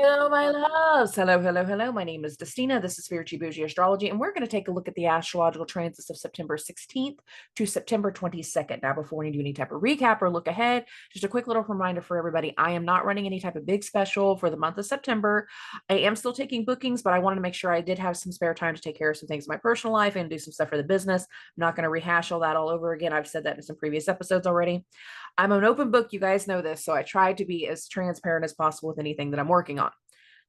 Hello, my loves. Hello, hello, hello. My name is Dustina. This is Spiritual Boujee Astrology, and we're going to take a look at the astrological transits of September 16th to September 22nd. Now, before we do any type of recap or look ahead, just a quick little reminder for everybody. I am not running any type of big special for the month of September. I am still taking bookings, but I wanted to make sure I did have some spare time to take care of some things in my personal life and do some stuff for the business. I'm not going to rehash all that all over again. I've said that in some previous episodes already. I'm an open book. You guys know this. So I try to be as transparent as possible with anything that I'm working on.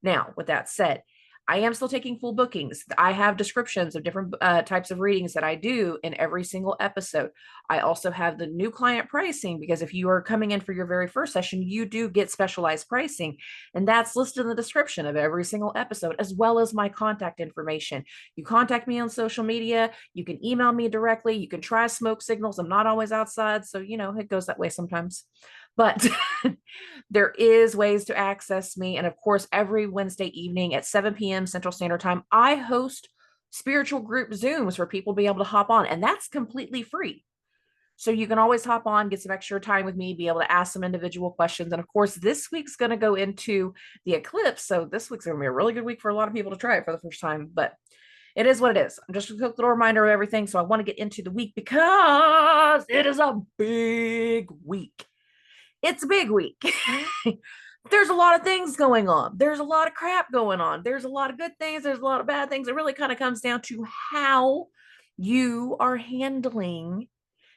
Now, with that said, I am still taking full bookings. I have descriptions of different types of readings that I do in every single episode. I also have the new client pricing because if you are coming in for your very first session, you do get specialized pricing. And that's listed in the description of every single episode, as well as my contact information. You contact me on social media. You can email me directly. You can try smoke signals. I'm not always outside. So, it goes that way sometimes. But there is ways to access me. And of course, every Wednesday evening at 7 p.m. Central Standard Time, I host spiritual group Zooms for people to be able to hop on. And that's completely free. So you can always hop on, get some extra time with me, be able to ask some individual questions. And of course, this week's going to go into the eclipse. So this week's going to be a really good week for a lot of people to try it for the first time. But it is what it is. I'm just a quick little reminder of everything. So I want to get into the week because it is a big week. It's a big week. There's a lot of things going on. There's a lot of crap going on. There's a lot of good things. There's a lot of bad things. It really kind of comes down to how you are handling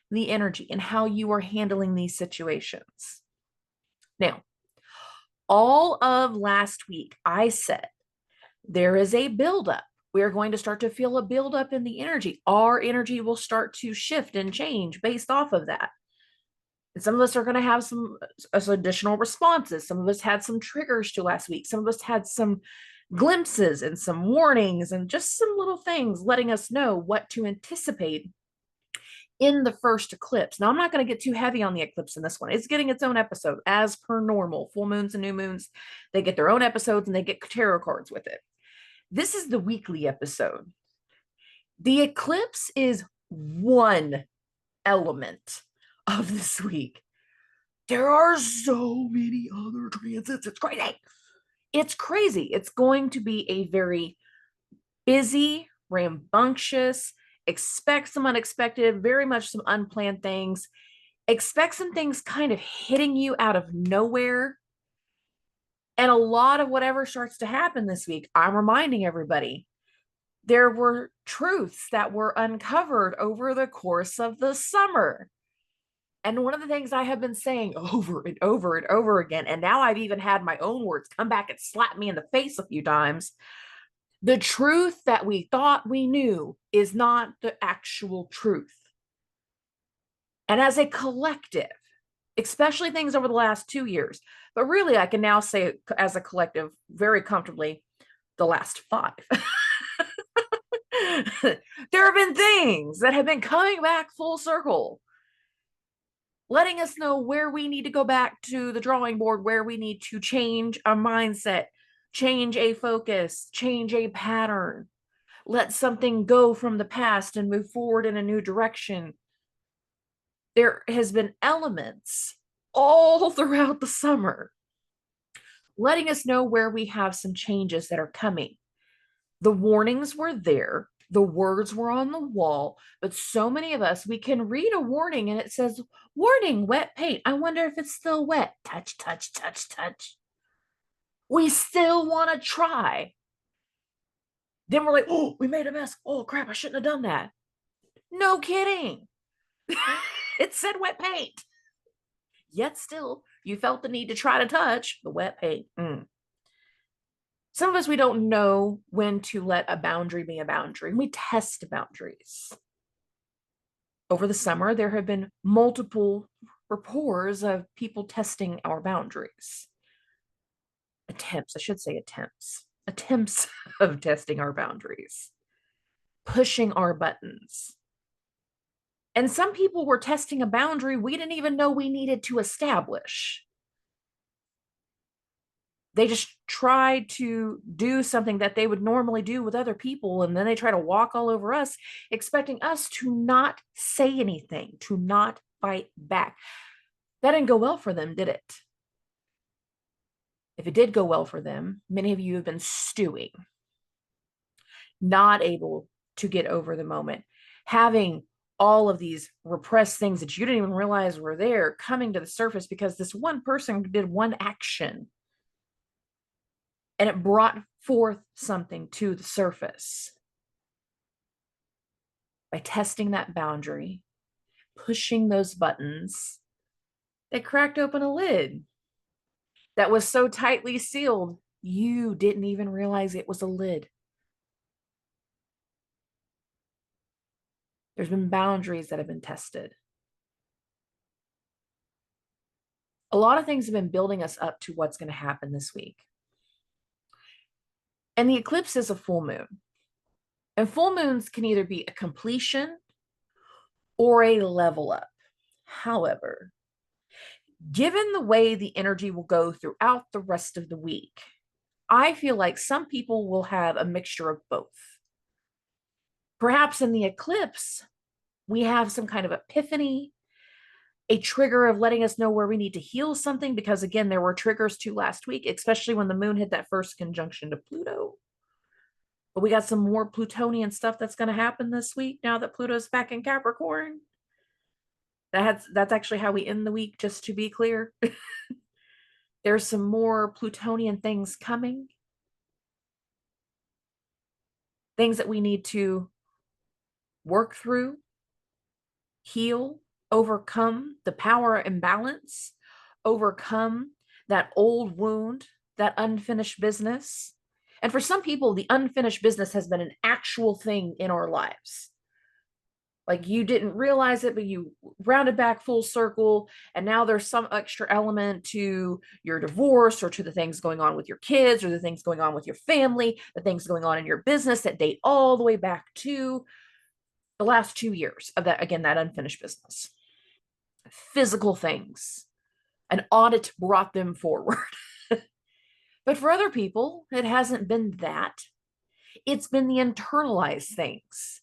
the energy and how you are handling these situations. Now, all of last week, I said there is a buildup. We're going to start to feel a buildup in the energy. Our energy will start to shift and change based off of that. And some of us are going to have some additional responses. Some of us had some triggers to last week. Some of us had some glimpses and some warnings and just some little things letting us know what to anticipate in the first eclipse. Now, I'm not going to get too heavy on the eclipse in this one. It's getting its own episode as per normal. Full moons and new moons, they get their own episodes and they get tarot cards with it. This is the weekly episode. The eclipse is one element of this week. There are so many other transits. It's crazy. It's crazy. It's going to be a very busy, rambunctious, expect some unexpected, very much some unplanned things. Expect some things kind of hitting you out of nowhere. And a lot of whatever starts to happen this week, I'm reminding everybody, there were truths that were uncovered over the course of the summer. And one of the things I have been saying over and over and over again, and now I've even had my own words come back and slap me in the face a few times. The truth that we thought we knew is not the actual truth. And as a collective, especially things over the last 2 years, but really I can now say as a collective very comfortably the last 5. There have been things that have been coming back full circle, letting us know where we need to go back to the drawing board, where we need to change a mindset, change a focus, change a pattern, let something go from the past and move forward in a new direction. There has been elements all throughout the summer letting us know where we have some changes that are coming. The warnings were there. The words were on the wall, but so many of us, we can read a warning and it says, warning, wet paint. I wonder if it's still wet. Touch, touch, touch, touch. We still want to try. Then we're like, oh, we made a mess. Oh, crap, I shouldn't have done that. No kidding. It said wet paint. Yet still, you felt the need to try to touch the wet paint. Some of us, we don't know when to let a boundary be a boundary. We test boundaries. Over the summer, there have been multiple reports of people testing our boundaries. Attempts of testing our boundaries, pushing our buttons. And some people were testing a boundary we didn't even know we needed to establish. They just tried to do something that they would normally do with other people, and then they try to walk all over us, expecting us to not say anything, to not fight back. That didn't go well for them, did it? If it did go well for them, many of you have been stewing, not able to get over the moment, having all of these repressed things that you didn't even realize were there coming to the surface because this one person did one action and it brought forth something to the surface. By testing that boundary, pushing those buttons, they cracked open a lid that was so tightly sealed, you didn't even realize it was a lid. There's been boundaries that have been tested. A lot of things have been building us up to what's going to happen this week. And the eclipse is a full moon. And full moons can either be a completion or a level up. However, given the way the energy will go throughout the rest of the week, I feel like some people will have a mixture of both. Perhaps in the eclipse, we have some kind of epiphany, a trigger of letting us know where we need to heal something, because again, there were triggers too last week, especially when the moon hit that first conjunction to Pluto. But we got some more Plutonian stuff that's going to happen this week now that Pluto's back in Capricorn. That's actually how we end the week, just to be clear. There's some more Plutonian things coming. Things that we need to work through, heal, overcome the power imbalance, overcome that old wound, that unfinished business. And for some people, the unfinished business has been an actual thing in our lives. Like you didn't realize it, but you rounded back full circle. And now there's some extra element to your divorce or to the things going on with your kids or the things going on with your family, the things going on in your business that date all the way back to the last 2 years of that, again, that unfinished business. Physical things. An audit brought them forward. But for other people, it hasn't been that. It's been the internalized things.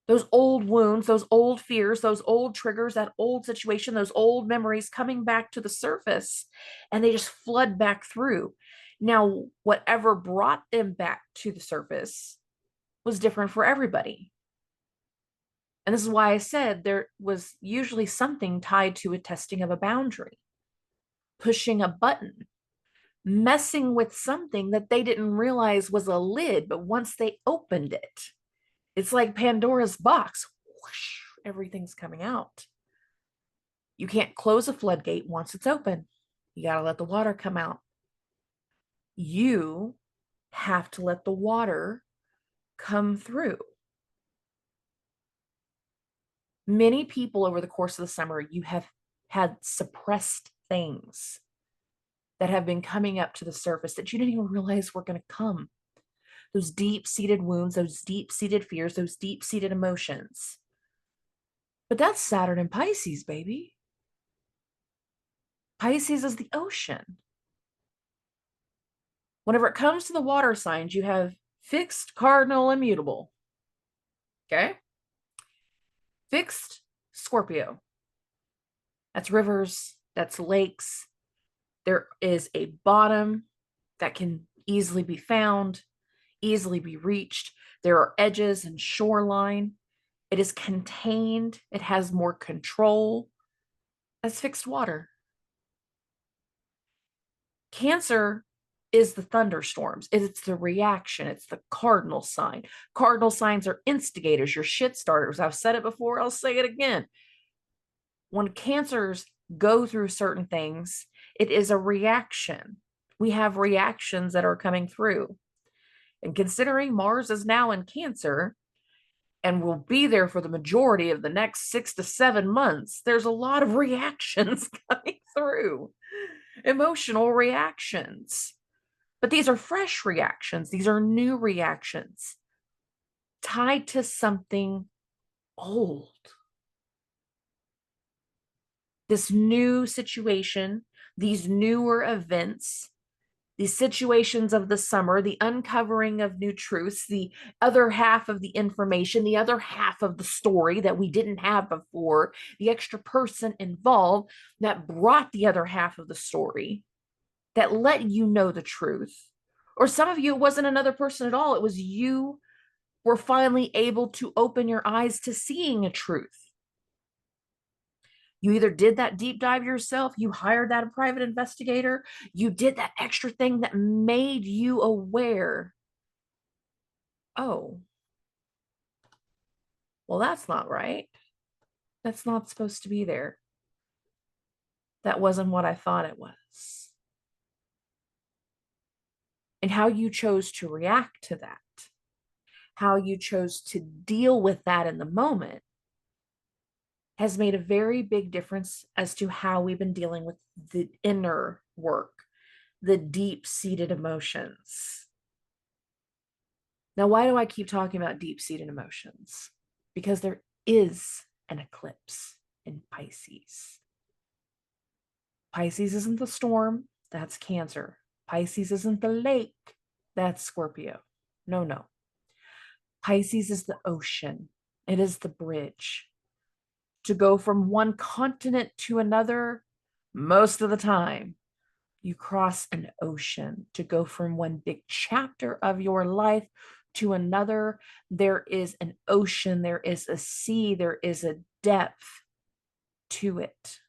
Those old wounds, those old fears, those old triggers, that old situation, those old memories coming back to the surface, and they just flood back through. Now, whatever brought them back to the surface was different for everybody. And this is why I said there was usually something tied to a testing of a boundary, pushing a button, messing with something that they didn't realize was a lid, but once they opened it, it's like Pandora's box. Whoosh, everything's coming out. You can't close a floodgate once it's open. You got to let the water come out. You have to let the water come through. Many people over the course of the summer, you have had suppressed things that have been coming up to the surface that you didn't even realize were going to come. Those deep-seated wounds, those deep-seated fears, those deep-seated emotions. But that's Saturn and Pisces, baby. Pisces is the ocean. Whenever it comes to the water signs, you have fixed, cardinal, immutable. Okay? Fixed, Scorpio. That's rivers, that's lakes. There is a bottom that can easily be found, easily be reached. There are edges and shoreline. It is contained. It has more control. That's fixed water. Cancer is the thunderstorms. It's the reaction. It's the cardinal sign. Cardinal signs are instigators, your shit starters. I've said it before. I'll say it again. When cancers go through certain things, it is a reaction. We have reactions that are coming through. And considering Mars is now in Cancer and will be there for the majority of the next 6 to 7 months, there's a lot of reactions coming through, emotional reactions. But these are fresh reactions. These are new reactions tied to something old. This new situation, these newer events, these situations of the summer, the uncovering of new truths, the other half of the information, the other half of the story that we didn't have before, the extra person involved that brought the other half of the story. that let you know the truth. Or some of you, it wasn't another person at all. It was you were finally able to open your eyes to seeing a truth. You either did that deep dive yourself, you hired that private investigator, you did that extra thing that made you aware. Oh, well, that's not right. That's not supposed to be there. That wasn't what I thought it was. And how you chose to react to that, how you chose to deal with that in the moment, has made a very big difference as to how we've been dealing with the inner work, the deep-seated emotions. Now, why do I keep talking about deep-seated emotions? Because there is an eclipse in Pisces. Pisces isn't the storm, that's Cancer. Pisces isn't the lake, that's Scorpio. No, no. Pisces is the ocean. It is the bridge. To go from one continent to another, most of the time, you cross an ocean. To go from one big chapter of your life to another, there is an ocean, there is a sea, there is a depth to it.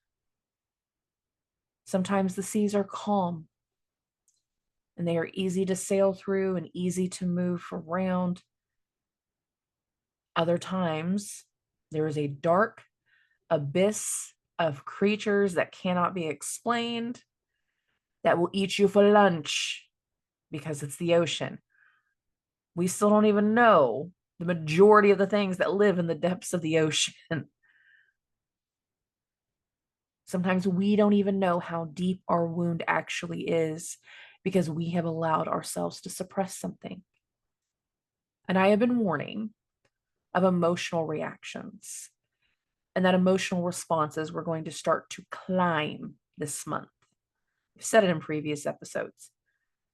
Sometimes the seas are calm and they are easy to sail through and easy to move around. Other times, there is a dark abyss of creatures that cannot be explained that will eat you for lunch because it's the ocean. We still don't even know the majority of the things that live in the depths of the ocean. Sometimes we don't even know how deep our wound actually is because we have allowed ourselves to suppress something. And I have been warning of emotional reactions, and that emotional responses were going to start to climb this month. I've said it in previous episodes,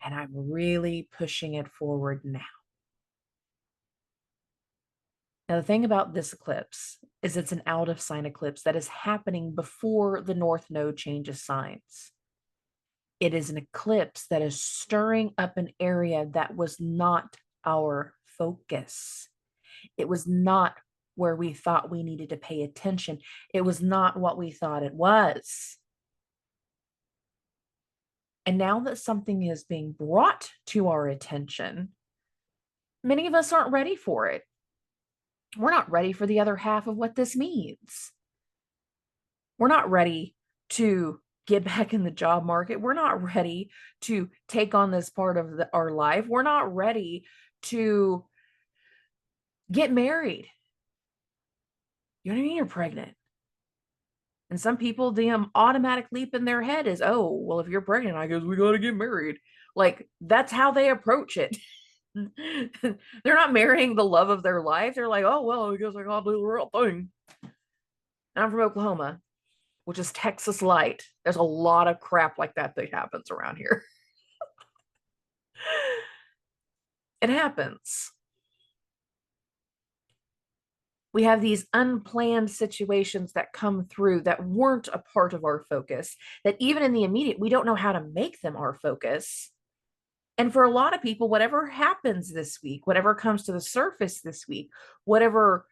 and I'm really pushing it forward now. Now, the thing about this eclipse is it's an out of sign eclipse that is happening before the North Node changes signs. It is an eclipse that is stirring up an area that was not our focus. It was not where we thought we needed to pay attention. It was not what we thought it was. And now that something is being brought to our attention, many of us aren't ready for it. We're not ready for the other half of what this means. We're not ready to get back in the job market. We're not ready to take on this part of our life. We're not ready to get married. You know what I mean? You're pregnant. And some people, the automatic leap in their head is, oh, well, if you're pregnant, I guess we got to get married. Like, that's how they approach it. They're not marrying the love of their life. They're like, oh, well, I guess I got to do the real thing. And I'm from Oklahoma, which is Texas light. There's a lot of crap like that happens around here. It happens. We have these unplanned situations that come through that weren't a part of our focus, that even in the immediate, we don't know how to make them our focus. And for a lot of people, whatever happens this week, whatever comes to the surface this week, whatever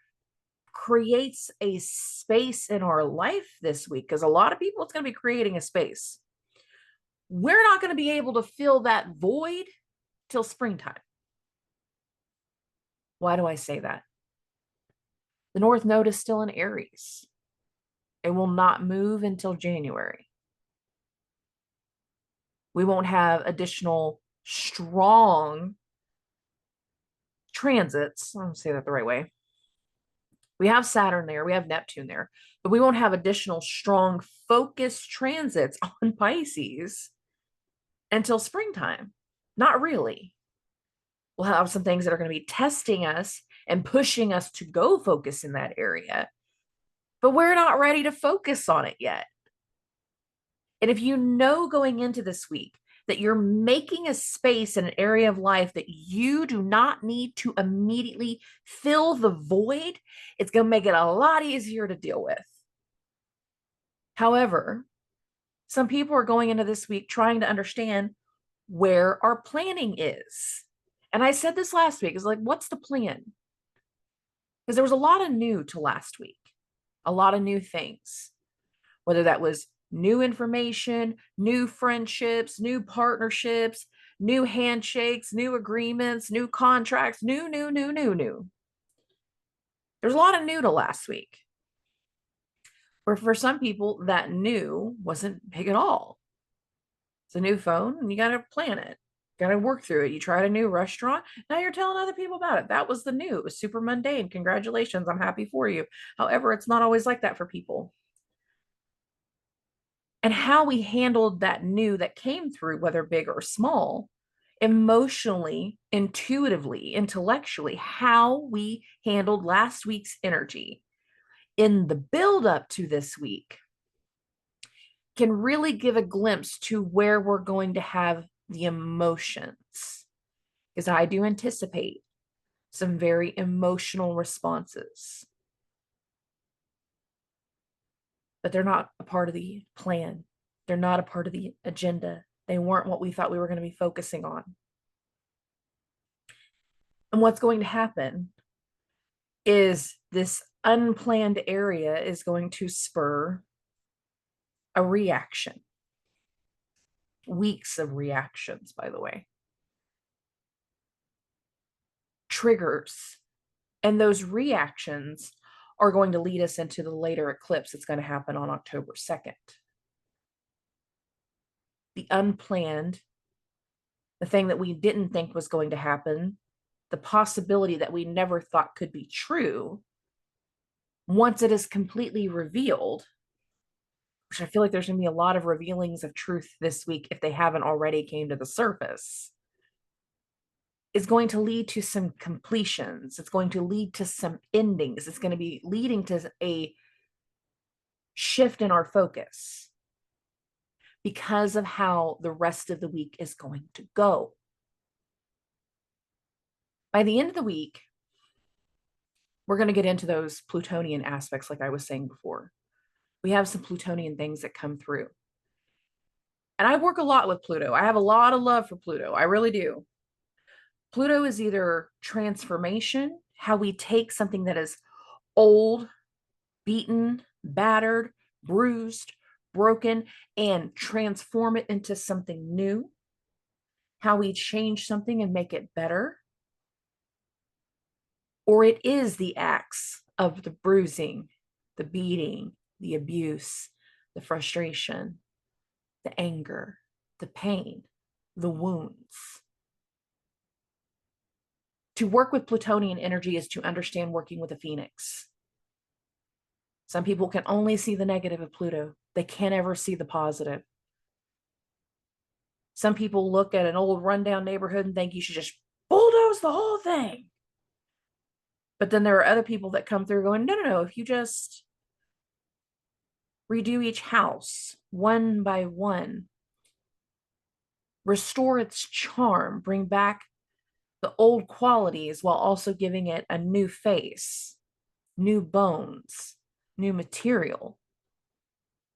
creates a space in our life this week, because a lot of people, it's going to be creating a space. We're not going to be able to fill that void till springtime. Why do I say that? The North Node is still in Aries. It will not move until January. We won't have additional strong transits. I don't say that the right way. We have Saturn there, we have Neptune there, but we won't have additional strong focused transits on Pisces until springtime. Not really. We'll have some things that are going to be testing us and pushing us to go focus in that area, but we're not ready to focus on it yet. And if you know going into this week that you're making a space in an area of life that you do not need to immediately fill the void, it's going to make it a lot easier to deal with. However, Some people are going into this week trying to understand where our planning is. And I said this last week, is like, what's the plan? Because there was a lot of new to last week, a lot of new things, whether that was new information, new friendships, new partnerships, new handshakes, new agreements, new contracts, new. There's a lot of new to last week. Or for some people, that new wasn't big at all. It's a new phone and you got to plan it, got to work through it. You tried a new restaurant. Now you're telling other people about it. That was the new. It was super mundane. Congratulations. I'm happy for you. However, it's not always like that for people. And how we handled that new that came through, whether big or small, emotionally, intuitively, intellectually, how we handled last week's energy in the build up to this week can really give a glimpse to where we're going to have the emotions. Because I do anticipate some very emotional responses. But they're not a part of the plan. They're not a part of the agenda. They weren't what we thought we were going to be focusing on. And what's going to happen is this unplanned area is going to spur a reaction. Weeks of reactions, by the way. Triggers. And those reactions are going to lead us into the later eclipse that's going to happen on October 2nd. The unplanned, the thing that we didn't think was going to happen, the possibility that we never thought could be true, once it is completely revealed, which I feel like there's going to be a lot of revealings of truth this week if they haven't already came to the surface, is going to lead to some completions. It's going to lead to some endings. It's going to be leading to a shift in our focus because of how the rest of the week is going to go. By the end of the week, we're going to get into those Plutonian aspects, like I was saying before. We have some Plutonian things that come through. And I work a lot with Pluto. I have a lot of love for Pluto. I really do. Pluto is either transformation, how we take something that is old, beaten, battered, bruised, broken, and transform it into something new. How we change something and make it better. Or it is the acts of the bruising, the beating, the abuse, the frustration, the anger, the pain, the wounds. To work with Plutonian energy is to understand working with a phoenix. Some people can only see the negative of Pluto. They can't ever see the positive. Some people look at an old rundown neighborhood and think you should just bulldoze the whole thing. But then there are other people that come through going, no, if you just redo each house one by one, restore its charm, bring back the old qualities while also giving it a new face, new bones, new material,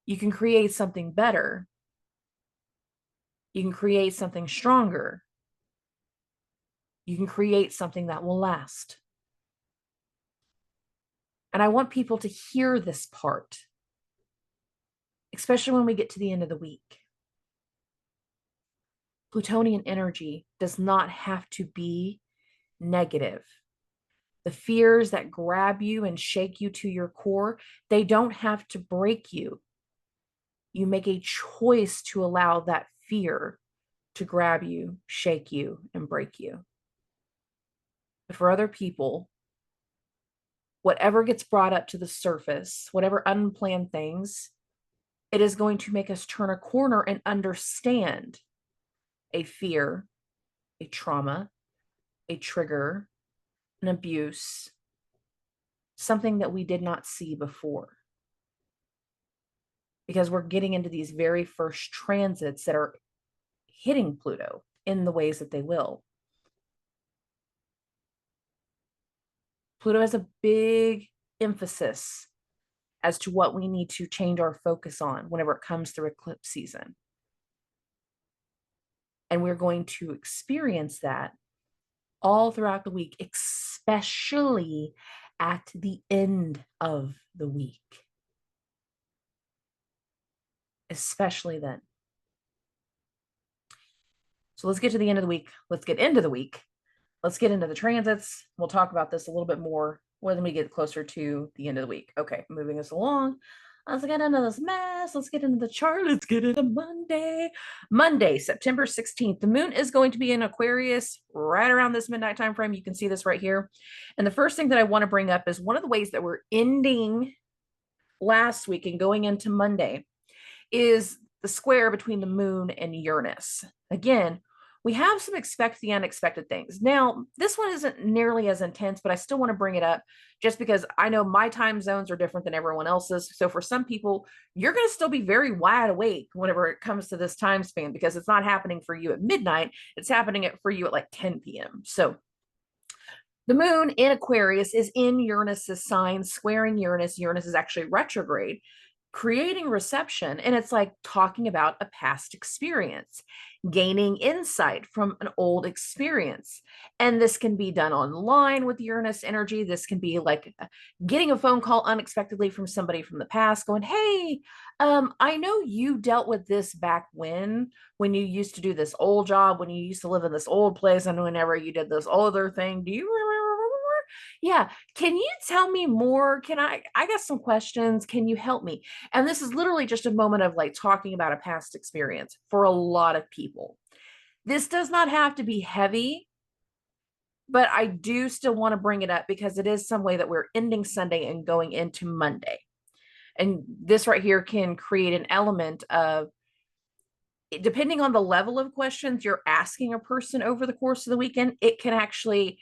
you can create something better. You can create something stronger. You can create something that will last. And I want people to hear this part, especially when we get to the end of the week. Plutonian energy does not have to be negative. The fears that grab you and shake you to your core, they don't have to break you. You make a choice to allow that fear to grab you, shake you, and break you. But for other people, whatever gets brought up to the surface, whatever unplanned things, it is going to make us turn a corner and understand a fear, a trauma, a trigger, an abuse, something that we did not see before. Because we're getting into these very first transits that are hitting Pluto in the ways that they will. Pluto has a big emphasis as to what we need to change our focus on whenever it comes through eclipse season. And we're going to experience that all throughout the week, especially at the end of the week. Especially then. So let's get to the end of the week. Let's get into the week. Let's get into the transits. We'll talk about this a little bit more when we get closer to the end of the week. Okay, moving us along. Let's get into this mess. Let's get into the chart. Let's get into Monday. Monday, September 16th. The moon is going to be in Aquarius right around this midnight time frame. You can see this right here. And the first thing that I want to bring up is one of the ways that we're ending last week and going into Monday is the square between the moon and Uranus. Again, we have some expect the unexpected things. Now, this one isn't nearly as intense, but I still want to bring it up just because I know my time zones are different than everyone else's. So for some people, you're going to still be very wide awake whenever it comes to this time span because it's not happening for you at midnight. It's happening for you at like 10 p.m. So the moon in Aquarius is in Uranus's sign, squaring Uranus. Uranus is actually retrograde, creating reception. And it's like talking about a past experience, gaining insight from an old experience. And this can be done online with Uranus energy. This can be like getting a phone call unexpectedly from somebody from the past going, hey, I know you dealt with this back when you used to do this old job, when you used to live in this old place, and whenever you did this other thing. Do you remember? Yeah. Can you tell me more? I got some questions. Can you help me? And this is literally just a moment of like talking about a past experience for a lot of people. This does not have to be heavy, but I do still want to bring it up because it is some way that we're ending Sunday and going into Monday. And this right here can create an element of, depending on the level of questions you're asking a person over the course of the weekend, it can actually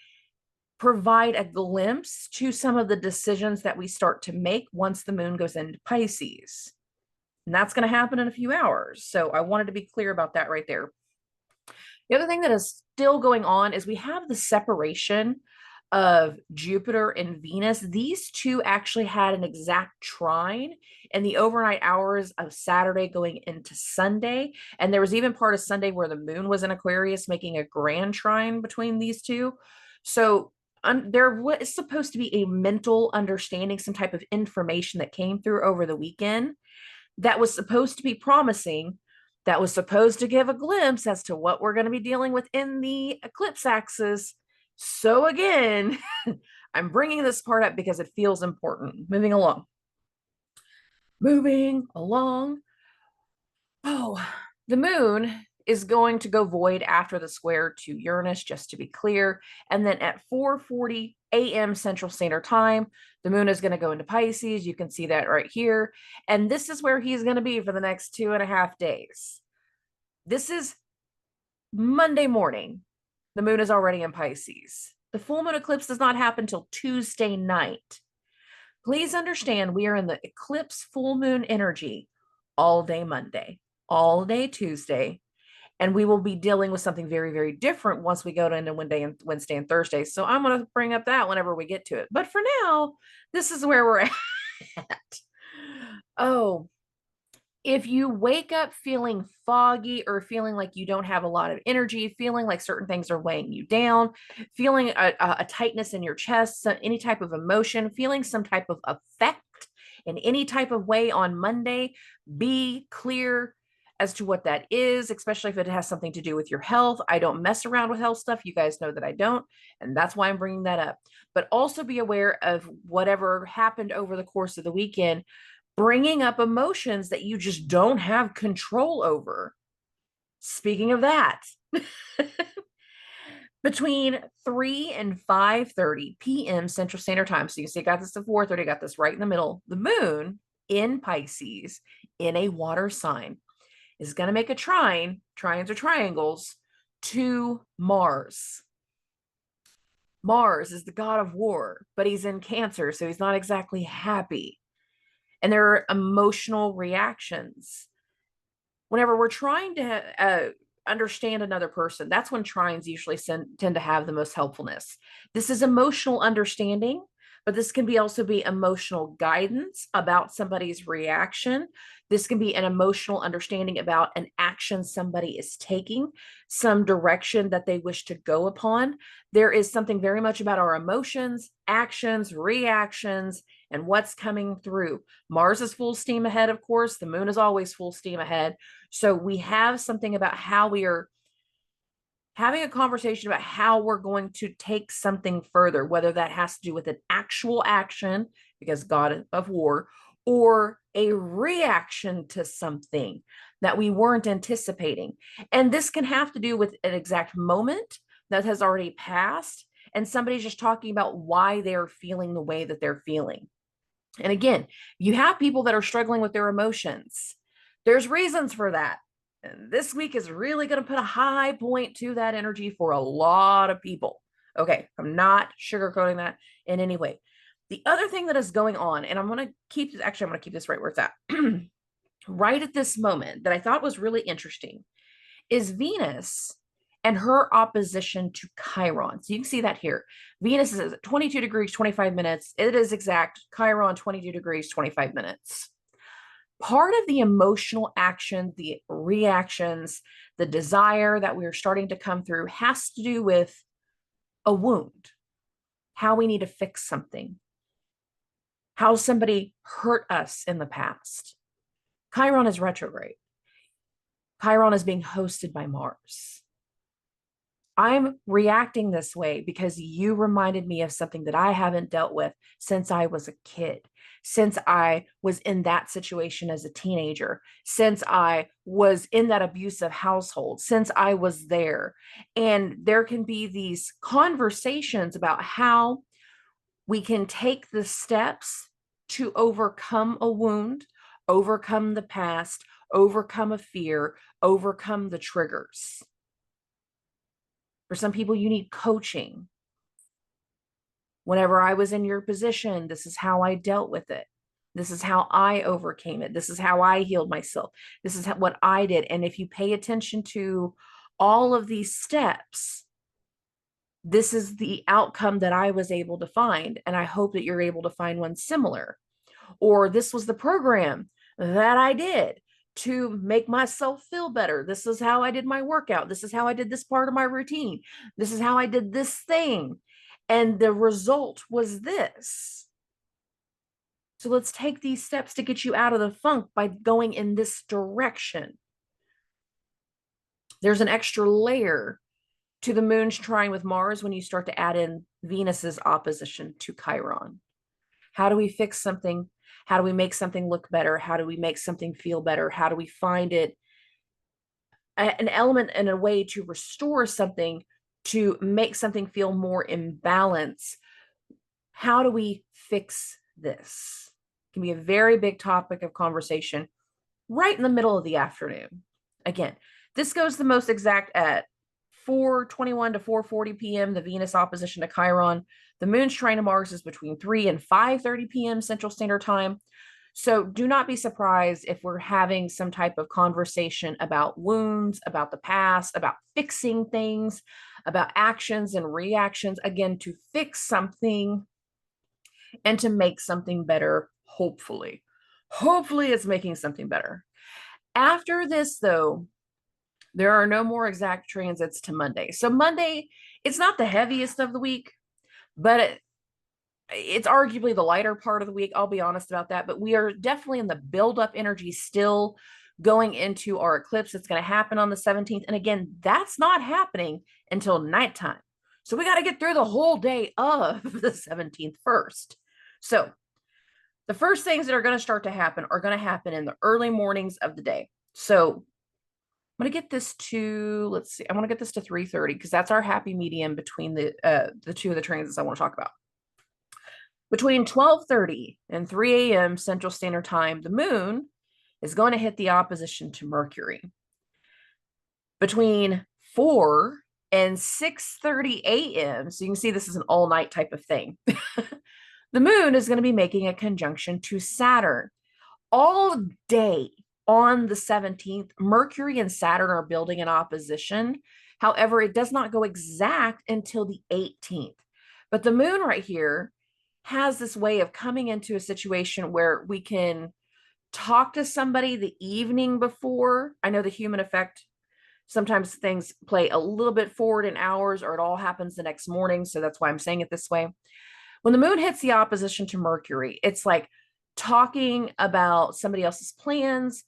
provide a glimpse to some of the decisions that we start to make once the moon goes into Pisces. And that's going to happen in a few hours. So I wanted to be clear about that right there. The other thing that is still going on is we have the separation of Jupiter and Venus. These two actually had an exact trine in the overnight hours of Saturday going into Sunday. And there was even part of Sunday where the moon was in Aquarius, making a grand trine between these two. So there was supposed to be a mental understanding, some type of information that came through over the weekend that was supposed to be promising, that was supposed to give a glimpse as to what we're going to be dealing with in the eclipse axis. So again, I'm bringing this part up because it feels important. Moving along. Oh, the moon is going to go void after the square to Uranus, just to be clear. And then at 4:40 a.m. Central Standard Time, the moon is going to go into Pisces. You can see that right here. And this is where he's going to be for the next 2.5 days. This is Monday morning. The moon is already in Pisces. The full moon eclipse does not happen till Tuesday night. Please understand, we are in the eclipse full moon energy all day Monday, all day Tuesday, and we will be dealing with something very, very different once we go into Wednesday and Thursday. So I'm going to bring up that whenever we get to it. But for now, this is where we're at. Oh, if you wake up feeling foggy or feeling like you don't have a lot of energy, feeling like certain things are weighing you down, feeling a tightness in your chest, any type of emotion, feeling some type of effect in any type of way on Monday, be clear as to what that is, especially if it has something to do with your health. I don't mess around with health stuff. You guys know that I don't, and that's why I'm bringing that up. But also be aware of whatever happened over the course of the weekend, bringing up emotions that you just don't have control over. Speaking of that, between 3 and 5:30 p.m. Central Standard Time. So you see, I got this at 4:30, I got this right in the middle. The moon in Pisces in a water sign is going to make a trine, trines or triangles, to Mars. Mars is the god of war, but he's in Cancer, so he's not exactly happy. And there are emotional reactions. Whenever we're trying to understand another person, that's when trines usually tend to have the most helpfulness. This is emotional understanding, but this can be also be emotional guidance about somebody's reaction. This can be an emotional understanding about an action somebody is taking, some direction that they wish to go upon. There is something very much about our emotions, actions, reactions, and what's coming through. Mars is full steam ahead, of course. The moon is always full steam ahead. So we have something about how we are having a conversation about how we're going to take something further, whether that has to do with an actual action, because God of war, or a reaction to something that we weren't anticipating. And this can have to do with an exact moment that has already passed, and somebody's just talking about why they're feeling the way that they're feeling. And again, you have people that are struggling with their emotions. There's reasons for that. And this week is really going to put a high point to that energy for a lot of people. Okay, I'm not sugarcoating that in any way. The other thing that is going on, and I'm going to keep this right where it's at, right at this moment, that I thought was really interesting, is Venus and her opposition to Chiron. So you can see that here. Venus is at 22 degrees, 25 minutes. It is exact. Chiron, 22 degrees, 25 minutes. Part of the emotional action, the reactions, the desire that we're starting to come through has to do with a wound, how we need to fix something, how somebody hurt us in the past. Chiron is retrograde. Chiron is being hosted by Mars. I'm reacting this way because you reminded me of something that I haven't dealt with since I was a kid, since I was in that situation as a teenager, since I was in that abusive household, since I was there. And there can be these conversations about how we can take the steps to overcome a wound, overcome the past, overcome a fear, overcome the triggers. For some people, you need coaching. Whenever I was in your position, this is how I dealt with it. This is how I overcame it. This is how I healed myself. This is what I did. And if you pay attention to all of these steps, this is the outcome that I was able to find. And I hope that you're able to find one similar. Or this was the program that I did to make myself feel better. This is how I did my workout. This is how I did this part of my routine. This is how I did this thing. And the result was this. So let's take these steps to get you out of the funk by going in this direction. There's an extra layer to the moon's trine with Mars when you start to add in Venus's opposition to Chiron. How do we fix something? How do we make something look better? How do we make something feel better? How do we find it an element and a way to restore something, to make something feel more in balance? How do we fix this? It can be a very big topic of conversation right in the middle of the afternoon. Again, this goes the most exact at 4:21 to 4:40 p.m., the Venus opposition to Chiron. The moon's trine to Mars is between 3 and 5:30 p.m. Central Standard Time. So do not be surprised if we're having some type of conversation about wounds, about the past, about fixing things, about actions and reactions, again, to fix something and to make something better, hopefully. Hopefully it's making something better. After this, though, there are no more exact transits to Monday. So Monday, it's not the heaviest of the week, but it's arguably the lighter part of the week. I'll be honest about that. But we are definitely in the build-up energy still going into our eclipse. It's going to happen on the 17th. And again, that's not happening until nighttime. So we got to get through the whole day of the 17th first. So the first things that are going to start to happen are going to happen in the early mornings of the day. So I'm going to get this to, let's see, I want to get this to 3:30 because that's our happy medium between the two of the transits I want to talk about. Between 12:30 and 3 a.m. Central Standard Time, the moon is going to hit the opposition to Mercury. Between 4 and 6:30 a.m., so you can see this is an all-night type of thing, the moon is going to be making a conjunction to Saturn. All day on the 17th, Mercury and Saturn are building an opposition. However, it does not go exact until the 18th. But the moon right here has this way of coming into a situation where we can talk to somebody the evening before. I know the human effect, sometimes things play a little bit forward in hours, or it all happens the next morning. So that's why I'm saying it this way. When the moon hits the opposition to Mercury, it's like talking about somebody else's plans,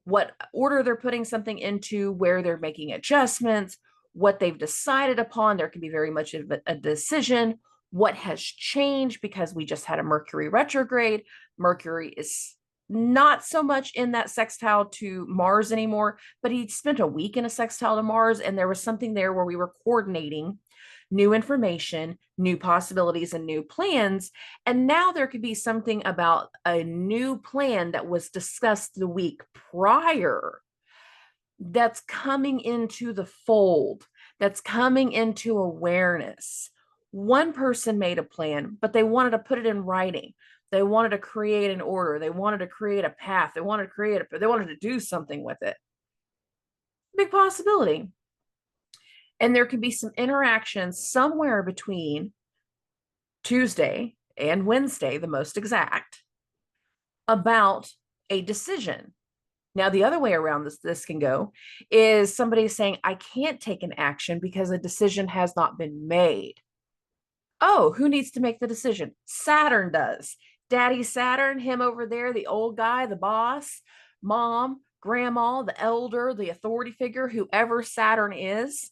what order they're putting something into, where they're making adjustments, what they've decided upon. There can be very much of a decision, what has changed because we just had a Mercury retrograde. Mercury is not so much in that sextile to Mars anymore, but he spent a week in a sextile to Mars, and there was something there where we were coordinating new information, new possibilities, and new plans. And now there could be something about a new plan that was discussed the week prior that's coming into the fold, that's coming into awareness. One person made a plan, but they wanted to put it in writing. They wanted to create an order. They wanted to create a path. They wanted to do something with it. Big possibility. And there could be some interaction somewhere between Tuesday and Wednesday, the most exact, about a decision. Now, the other way around this can go is somebody saying, I can't take an action because a decision has not been made. Oh, who needs to make the decision? Saturn does. Daddy Saturn, him over there, the old guy, the boss, mom, grandma, the elder, the authority figure, whoever Saturn is.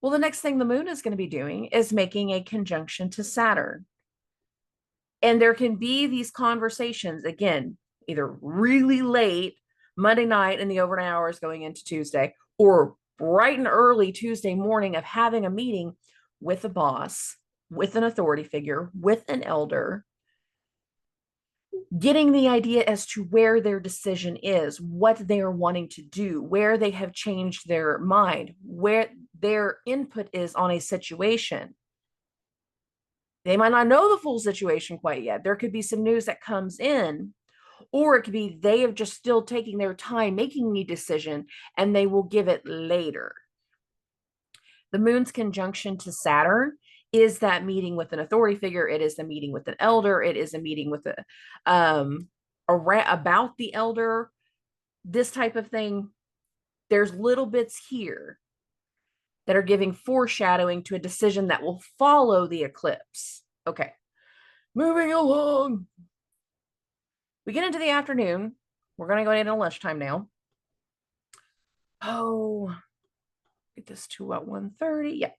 Well, the next thing the moon is going to be doing is making a conjunction to Saturn. And there can be these conversations, again, either really late Monday night in the overnight hours going into Tuesday, or bright and early Tuesday morning of having a meeting with a boss, with an authority figure, with an elder, getting the idea as to where their decision is, what they are wanting to do, where they have changed their mind, where their input is on a situation. They might not know the full situation quite yet. There could be some news that comes in, or it could be they have just still taking their time making the decision and they will give it later. The moon's conjunction to Saturn is that meeting with an authority figure. It is the meeting with an elder. It is a meeting with about the elder, this type of thing. There's little bits here that are giving foreshadowing to a decision that will follow the eclipse. Okay, moving along. We get into the afternoon. We're going to go into lunchtime now. Oh, get this to what, 1:30? Yeah.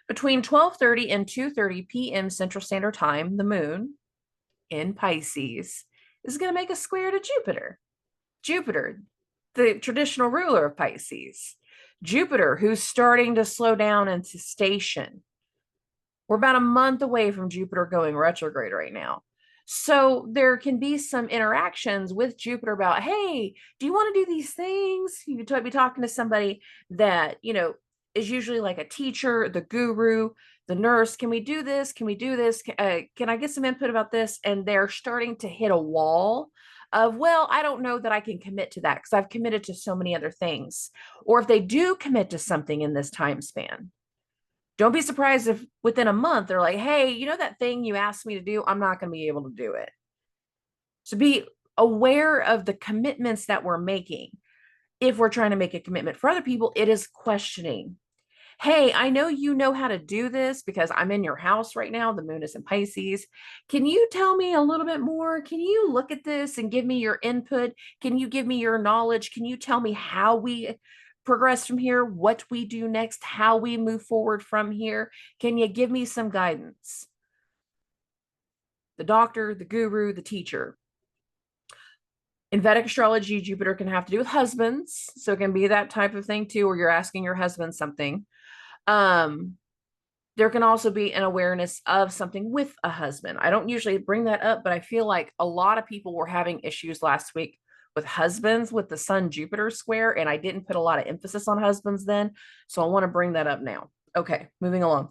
Between 12:30 and 2:30 p.m. Central Standard Time, the moon in Pisces is going to make a square to Jupiter. Jupiter, the traditional ruler of Pisces. Jupiter, who's starting to slow down into station. We're about a month away from Jupiter going retrograde right now. So there can be some interactions with Jupiter about, hey, do you want to do these things? You could be talking to somebody that, is usually like a teacher, the guru, the nurse. Can we do this? Can we do this? Can I get some input about this? And they're starting to hit a wall of, well, I don't know that I can commit to that because I've committed to so many other things. Or if they do commit to something in this time span, don't be surprised if within a month they're like, hey, that thing you asked me to do, I'm not going to be able to do it. So be aware of the commitments that we're making. If we're trying to make a commitment for other people, it is questioning. Hey, I know you know how to do this because I'm in your house right now. The moon is in Pisces. Can you tell me a little bit more? Can you look at this and give me your input? Can you give me your knowledge? Can you tell me how we progress from here, what we do next, how we move forward from here? Can you give me some guidance? The doctor, the guru, the teacher. In Vedic astrology, Jupiter can have to do with husbands. So it can be that type of thing too, where you're asking your husband something. There can also be an awareness of something with a husband. I don't usually bring that up, but I feel like a lot of people were having issues last week with husbands with the Sun Jupiter square, and I didn't put a lot of emphasis on husbands then. So I want to bring that up now. Okay, moving along.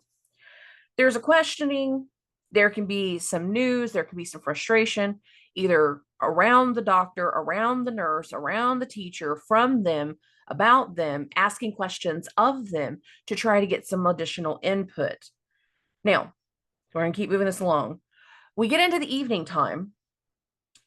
There's a questioning. There can be some news. There can be some frustration, either around the doctor, around the nurse, around the teacher, from them, about them, asking questions of them to try to get some additional input. Now, we're going to keep moving this along. We get into the evening time,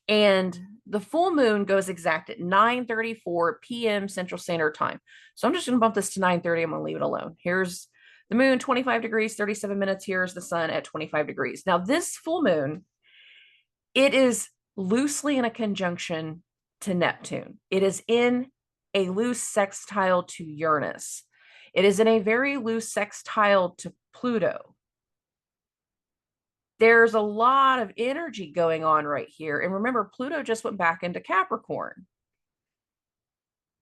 and the full moon goes exact at 9:34 p.m. Central Standard Time. So I'm just going to bump this to 9:30. I'm going to leave it alone. Here's the moon, 25 degrees, 37 minutes. Here's the sun at 25 degrees. Now, this full moon, it is loosely in a conjunction to Neptune. It is in a loose sextile to Uranus. It is in a very loose sextile to Pluto. There's a lot of energy going on right here. And remember, Pluto just went back into Capricorn.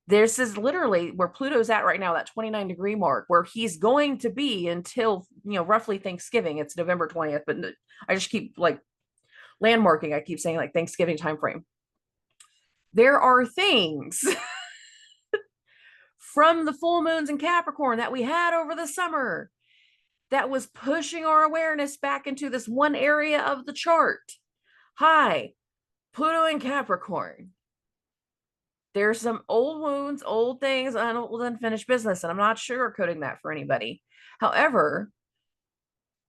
This is literally where Pluto's at right now, that 29-degree mark, where he's going to be until, roughly Thanksgiving. It's November 20th, but I just keep landmarking. I keep saying Thanksgiving timeframe. There are things from the full moons in Capricorn that we had over the summer that was pushing our awareness back into this one area of the chart. Hi, Pluto in Capricorn. There's some old wounds, old things, unfinished business, and I'm not sugarcoating that for anybody. However,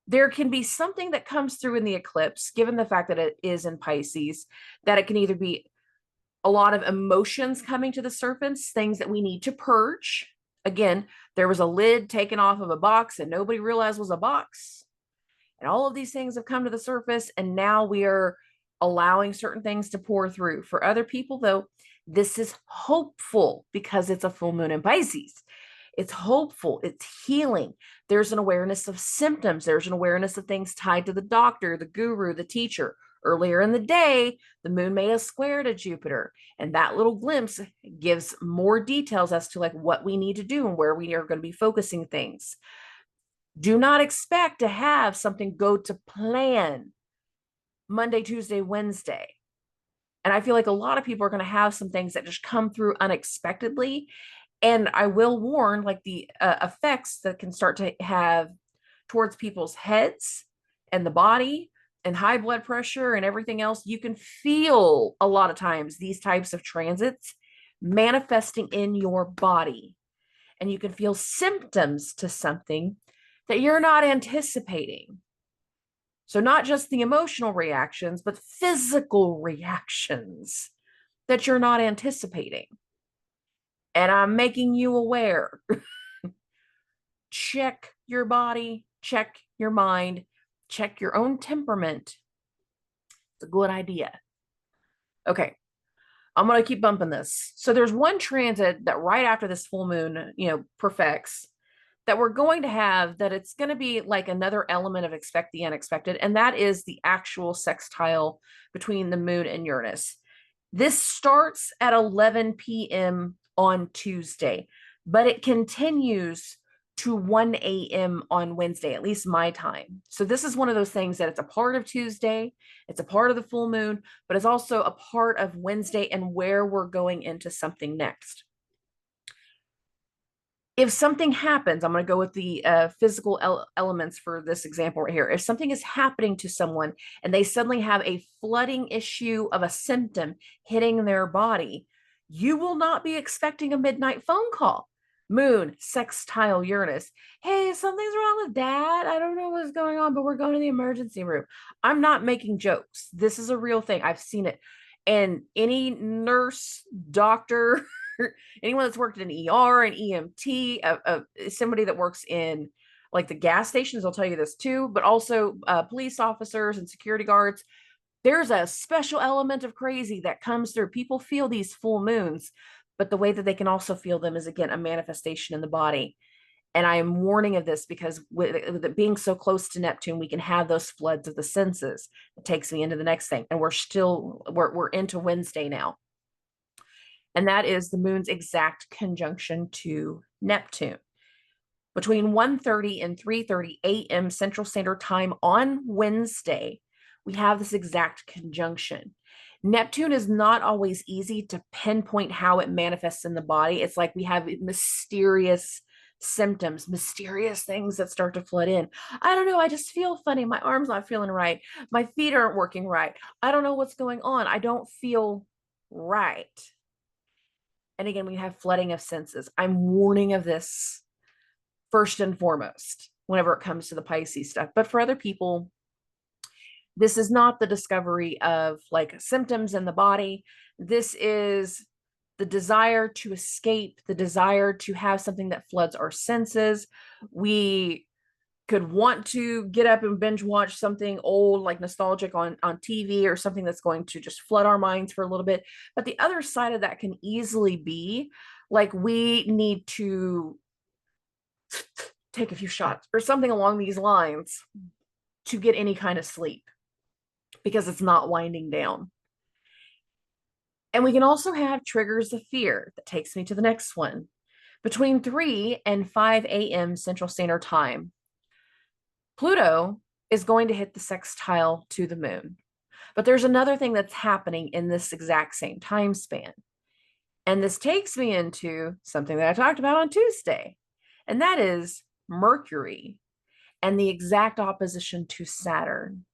there can be something that comes through in the eclipse, given the fact that it is in Pisces, that it can either be a lot of emotions coming to the surface, things that we need to purge. Again, there was a lid taken off of a box and nobody realized was a box. And all of these things have come to the surface, and now we are allowing certain things to pour through. For other people, though, this is hopeful because it's a full moon in Pisces. It's hopeful. It's healing. There's an awareness of symptoms. There's an awareness of things tied to the doctor, the guru, the teacher. Earlier in the day, the moon made a square to Jupiter, and that little glimpse gives more details as to what we need to do and where we are going to be focusing things. Do not expect to have something go to plan Monday, Tuesday, Wednesday. And I feel like a lot of people are going to have some things that just come through unexpectedly. And I will warn, the effects that can start to have towards people's heads and the body and high blood pressure and everything else. You can feel a lot of times these types of transits manifesting in your body. And you can feel symptoms to something that you're not anticipating. So not just the emotional reactions, but physical reactions that you're not anticipating. And I'm making you aware. Check your body, check your mind, check your own temperament. It's a good idea. Okay, I'm going to keep bumping this. So there's one transit that right after this full moon, perfects, that we're going to have, that it's going to be another element of expect the unexpected, and that is the actual sextile between the moon and Uranus. This starts at 11 p.m. on Tuesday, but it continues to 1 a.m. on Wednesday, at least my time. So this is one of those things that it's a part of Tuesday, it's a part of the full moon, but it's also a part of Wednesday and where we're going into something next. If something happens, I'm going to go with the physical elements for this example right here. If something is happening to someone and they suddenly have a flooding issue of a symptom hitting their body, you will not be expecting a midnight phone call. Moon, sextile Uranus. Hey, something's wrong with Dad. I don't know what's going on, but we're going to the emergency room. I'm not making jokes. This is a real thing. I've seen it. And any nurse, doctor, anyone that's worked in ER and EMT, somebody that works in the gas stations will tell you this too, but also police officers and security guards. There's a special element of crazy that comes through. People feel these full moons, but the way that they can also feel them is, again, a manifestation in the body. And I am warning of this because with it being so close to Neptune, we can have those floods of the senses. It takes me into the next thing. And we're into Wednesday now. And that is the moon's exact conjunction to Neptune. Between 1:30 and 3:30 a.m. Central Standard Time on Wednesday, we have this exact conjunction. Neptune is not always easy to pinpoint how it manifests in the body. It's like we have mysterious symptoms, mysterious things that start to flood in. I don't know. I just feel funny. My arm's not feeling right. My feet aren't working right. I don't know what's going on. I don't feel right. And again, we have flooding of senses. I'm warning of this first and foremost whenever it comes to the Pisces stuff. But for other people, This is not the discovery of like symptoms in the body. This is the desire to escape, the desire to have something that floods our senses. We could want to get up and binge watch something old, like nostalgic on TV, or something that's going to just flood our minds for a little bit. But the other side of that can easily be like we need to take a few shots or something along these lines to get any kind of sleep because it's not winding down. And we can also have triggers of fear. That takes me to the next one. Between 3 and 5 a.m. Central Standard Time, Pluto is going to hit the sextile to the moon. But there's another thing that's happening in this exact same time span. And this takes me into something that I talked about on Tuesday, and that is Mercury and the exact opposition to Saturn.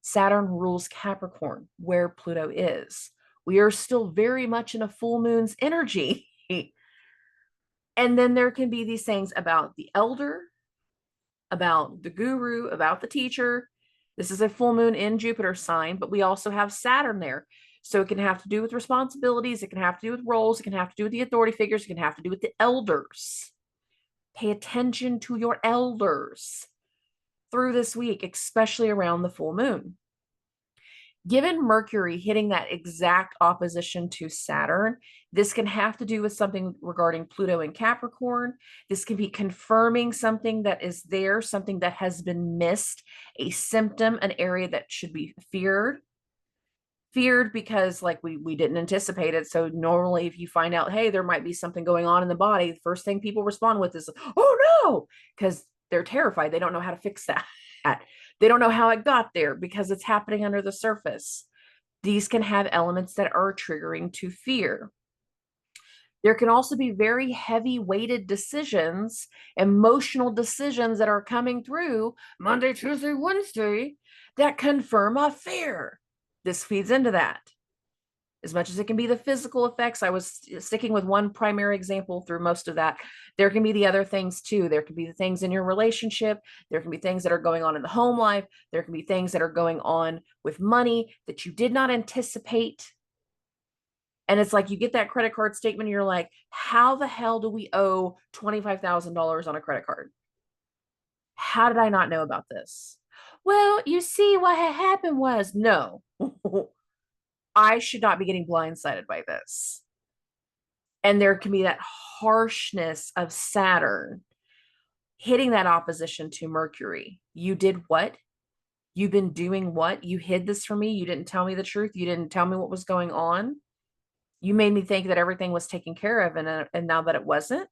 Saturn rules Capricorn, where Pluto is. We are still very much in a full moon's energy. And then there can be these things about the elder, about the guru, about the teacher. This is a full moon in Jupiter sign, but we also have Saturn there. So it can have to do with responsibilities. It can have to do with roles. It can have to do with the authority figures. It can have to do with the elders. Pay attention to your elders through this week, especially around the full moon. Given Mercury hitting that exact opposition to Saturn, this can have to do with something regarding Pluto and Capricorn. This can be confirming something that is there, something that has been missed, a symptom, an area that should be feared. Feared because like we didn't anticipate it. So normally if you find out, hey, there might be something going on in the body, the first thing people respond with is, oh no, because they're terrified. They don't know how to fix that. They don't know how it got there because it's happening under the surface. These can have elements that are triggering to fear. There can also be very heavy weighted decisions, emotional decisions that are coming through Monday, Tuesday, Wednesday that confirm a fear. This feeds into that. As much as it can be the physical effects, I was sticking with one primary example through most of that. There can be the other things too. There can be the things in your relationship. There can be things that are going on in the home life. There can be things that are going on with money that you did not anticipate. And it's like you get that credit card statement and you're like, how the hell do we owe $25,000 on a credit card? How did I not know about this? Well, you see, what had happened was, no, I should not be getting blindsided by this. And there can be that harshness of Saturn hitting that opposition to Mercury. You did what? You've been doing what? You hid this from me. You didn't tell me the truth. You didn't tell me what was going on. You made me think that everything was taken care of, and now that it wasn't.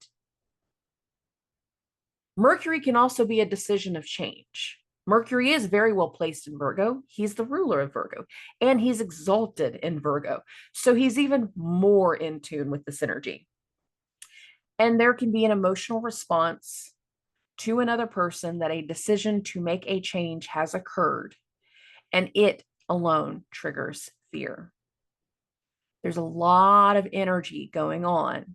Mercury can also be a decision of change. Mercury is very well placed in Virgo. He's the ruler of Virgo, and he's exalted in Virgo. So he's even more in tune with this energy. And there can be an emotional response to another person that a decision to make a change has occurred, and it alone triggers fear. There's a lot of energy going on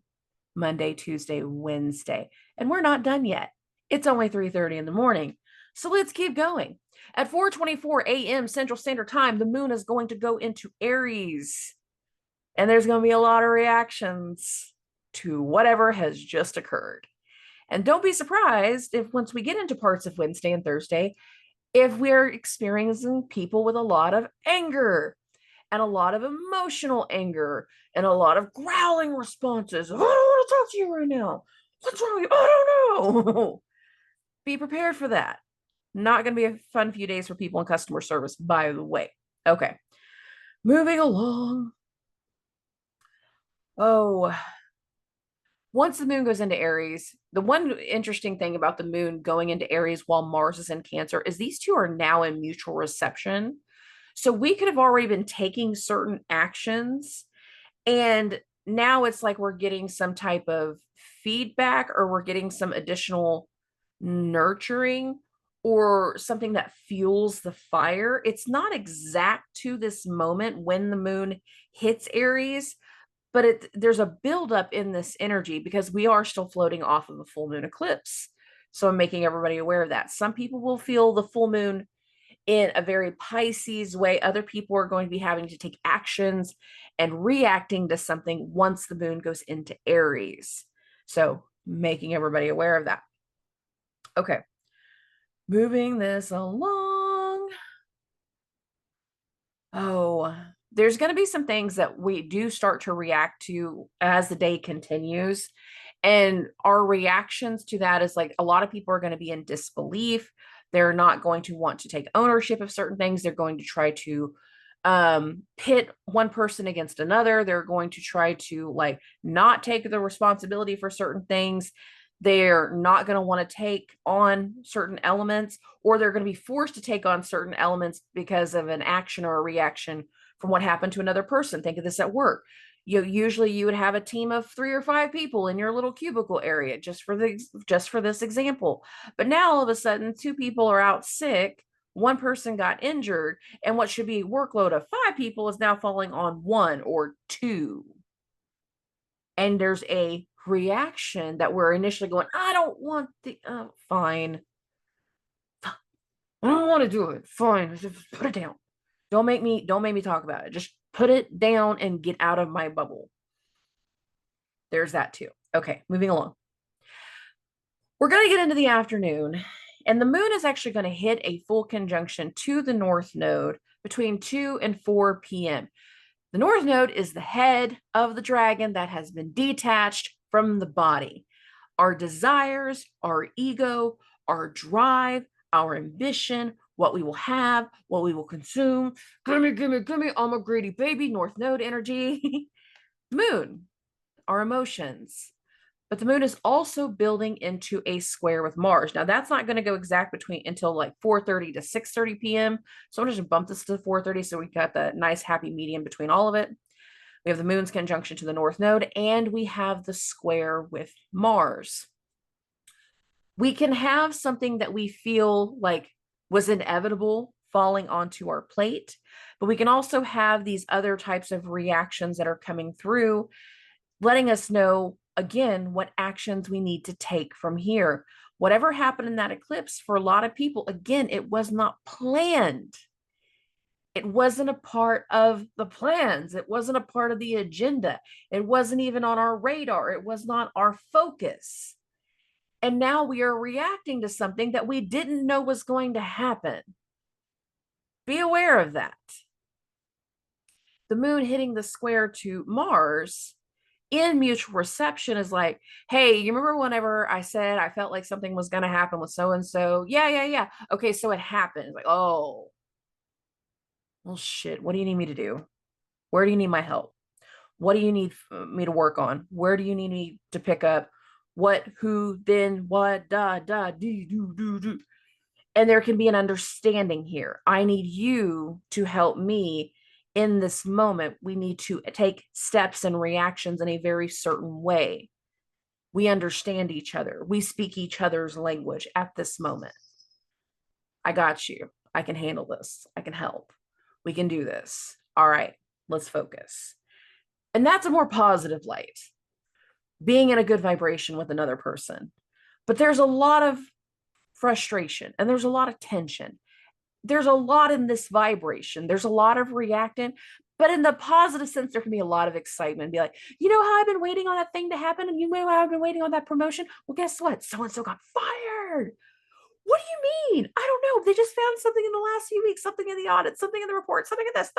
Monday, Tuesday, Wednesday, and we're not done yet. It's only 3:30 in the morning. So let's keep going. At 4:24 a.m. Central Standard Time, the moon is going to go into Aries. And there's going to be a lot of reactions to whatever has just occurred. And don't be surprised if once we get into parts of Wednesday and Thursday, if we're experiencing people with a lot of anger and a lot of emotional anger and a lot of growling responses. I don't want to talk to you right now. What's wrong with you? I don't know. Be prepared for that. Not going to be a fun few days for people in customer service, by the way. Okay. Moving along. Oh, once the moon goes into Aries, the one interesting thing about the moon going into Aries while Mars is in Cancer is these two are now in mutual reception. So we could have already been taking certain actions, and now it's like we're getting some type of feedback, or we're getting some additional nurturing or something that fuels the fire. It's not exact to this moment when the moon hits Aries, but there's a buildup in this energy because we are still floating off of a full moon eclipse. So I'm making everybody aware of that. Some people will feel the full moon in a very Pisces way. Other people are going to be having to take actions and reacting to something once the moon goes into Aries. So making everybody aware of that. Okay, moving this along. Oh, there's going to be some things that we do start to react to as the day continues. And our reactions to that is like a lot of people are going to be in disbelief. They're not going to want to take ownership of certain things. They're going to try to pit one person against another. They're going to try to like not take the responsibility for certain things. They're not going to want to take on certain elements, or they're going to be forced to take on certain elements because of an action or a reaction from what happened to another person. Think of this at work. Usually you would have a team of 3 or 5 people in your little cubicle area, just for this example. But now all of a sudden 2 people are out sick, 1 person got injured, and what should be a workload of 5 people is now falling on 1 or 2. And there's a reaction that we're initially going, I don't want the fine. I don't want to do it. Fine. Just put it down. Don't make me talk about it. Just put it down and get out of my bubble. There's that too. Okay, moving along. We're going to get into the afternoon, and the moon is actually going to hit a full conjunction to the North Node between 2 and 4 p.m. The North Node is the head of the dragon that has been detached from the body. Our desires, our ego, our drive, our ambition, what we will have, what we will consume. Gimme, gimme, gimme. I'm a greedy baby. North Node energy. Moon, our emotions. But the moon is also building into a square with Mars. Now that's not going to go exact between until like 4:30 to 6:30 p.m. So I'm just bump this to 4:30 so we got the nice happy medium between all of it. We have the moon's conjunction to the North Node, and we have the square with Mars. We can have something that we feel like was inevitable falling onto our plate, but we can also have these other types of reactions that are coming through, letting us know, again, what actions we need to take from here. Whatever happened in that eclipse, for a lot of people, again, it was not planned. It wasn't a part of the plans. It wasn't a part of the agenda. It wasn't even on our radar. It was not our focus. And now we are reacting to something that we didn't know was going to happen. Be aware of that. The moon hitting the square to Mars in mutual reception is like, hey, you remember whenever I said I felt like something was going to happen with so-and-so? Yeah. Okay, so it happened. It's like, oh, well, shit. What do you need me to do? Where do you need my help? What do you need me to work on? Where do you need me to pick up? What, who, then, what, do. And there can be an understanding here. I need you to help me in this moment. We need to take steps and reactions in a very certain way. We understand each other. We speak each other's language at this moment. I got you. I can handle this. I can help. We can do this. All right, let's focus. And that's a more positive light, being in a good vibration with another person. But there's a lot of frustration and there's a lot of tension. There's a lot in this vibration. There's a lot of reacting, but in the positive sense, there can be a lot of excitement. Be like, you know how I've been waiting on that thing to happen? And you know how I've been waiting on that promotion? Well, guess what? So-and-so got fired. What do you mean? I don't know. They just found something in the last few weeks, something in the audit, something in the report, something in this.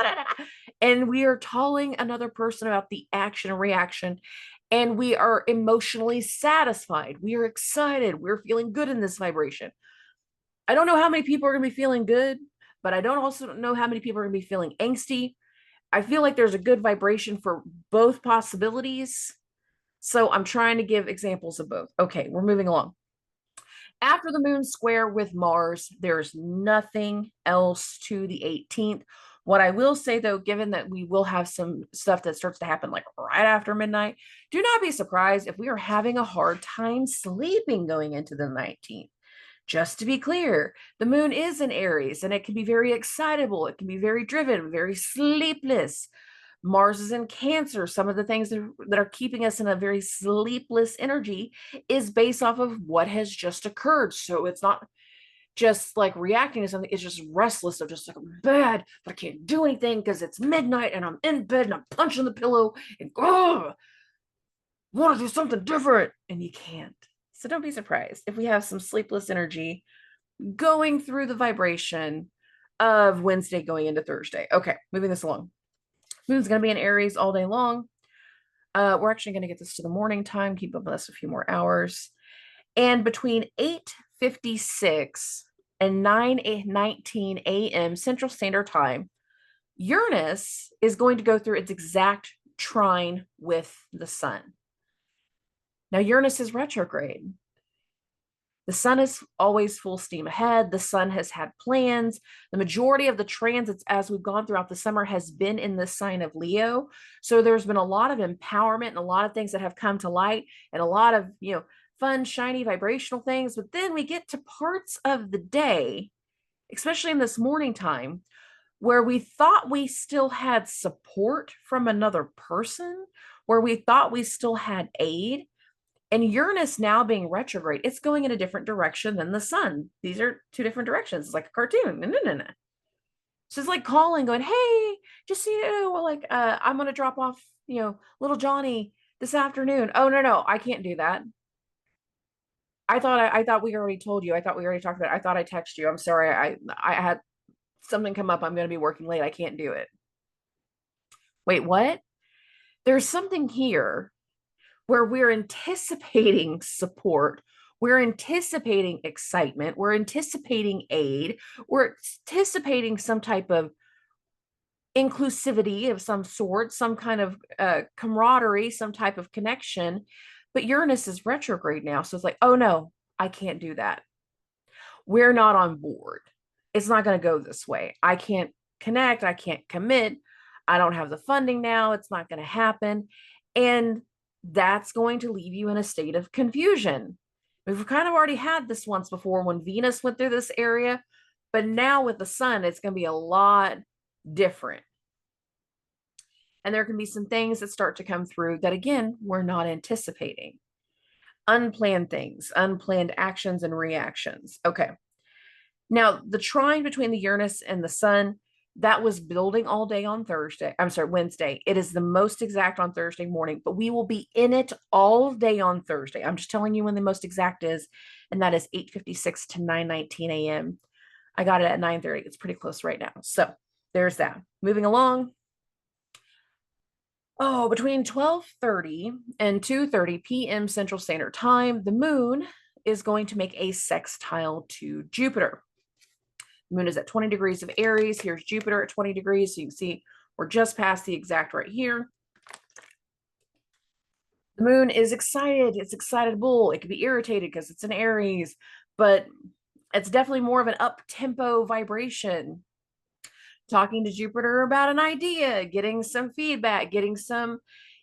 And we are telling another person about the action and reaction. And we are emotionally satisfied. We are excited. We're feeling good in this vibration. I don't know how many people are going to be feeling good, but I don't also know how many people are going to be feeling angsty. I feel like there's a good vibration for both possibilities. So I'm trying to give examples of both. Okay, we're moving along. After the moon square with Mars, there's nothing else to the 18th. What I will say, though, given that we will have some stuff that starts to happen like right after midnight, do not be surprised if we are having a hard time sleeping going into the 19th. Just to be clear, the moon is in Aries and it can be very excitable. It can be very driven, very sleepless. Mars is in Cancer. Some of the things that are keeping us in a very sleepless energy is based off of what has just occurred. So it's not just like reacting to something. It's just restless. They're just like, I'm bad, but I can't do anything because it's midnight and I'm in bed and I'm punching the pillow and oh, I want to do something different. And you can't. So don't be surprised if we have some sleepless energy going through the vibration of Wednesday going into Thursday. Okay, moving this along. Moon's going to be in Aries all day long. We're actually going to get this to the morning time, keep up with us a few more hours. And between 8:56 and 9:19 a.m. Central Standard Time, Uranus is going to go through its exact trine with the sun. Now, Uranus is retrograde. The sun is always full steam ahead. The sun has had plans. The majority of the transits as we've gone throughout the summer has been in the sign of Leo. So there's been a lot of empowerment and a lot of things that have come to light and a lot of, fun, shiny, vibrational things. But then we get to parts of the day, especially in this morning time, where we thought we still had support from another person, where we thought we still had aid. And Uranus now being retrograde, it's going in a different direction than the sun. These are two different directions. It's like a cartoon. No. So it's like calling, going, hey, just so you know, like, I'm going to drop off, little Johnny this afternoon. Oh, no, I can't do that. I thought we already told you. I thought we already talked about it. I thought I texted you. I'm sorry. I had something come up. I'm going to be working late. I can't do it. Wait, what? There's something here where we're anticipating support, we're anticipating excitement, we're anticipating aid, we're anticipating some type of inclusivity of some sort, some kind of camaraderie, some type of connection. But Uranus is retrograde now. So it's like, oh no, I can't do that. We're not on board. It's not going to go this way. I can't connect. I can't commit. I don't have the funding now. It's not going to happen. And that's going to leave you in a state of confusion. We've kind of already had this once before when Venus went through this area, but now with the sun, it's going to be a lot different. And there can be some things that start to come through that, again, we're not anticipating. Unplanned things, unplanned actions and reactions. Okay. Now, the trine between the Uranus and the sun, that was building all day on Wednesday. It is the most exact on Thursday morning, but we will be in it all day on Thursday. I'm just telling you when the most exact is, and that is 8:56 to 9:19 a.m. I got it at 9:30. It's pretty close right now. So there's that. Moving along. Oh, between 12:30 and 2:30 p.m. Central Standard Time, the moon is going to make a sextile to Jupiter. The moon is at 20 degrees of Aries. Here's Jupiter at 20 degrees. So you can see we're just past the exact right here. The moon is excited. It's excitable. It could be irritated because it's in Aries, but it's definitely more of an up-tempo vibration. Talking to Jupiter about an idea, getting some feedback, getting some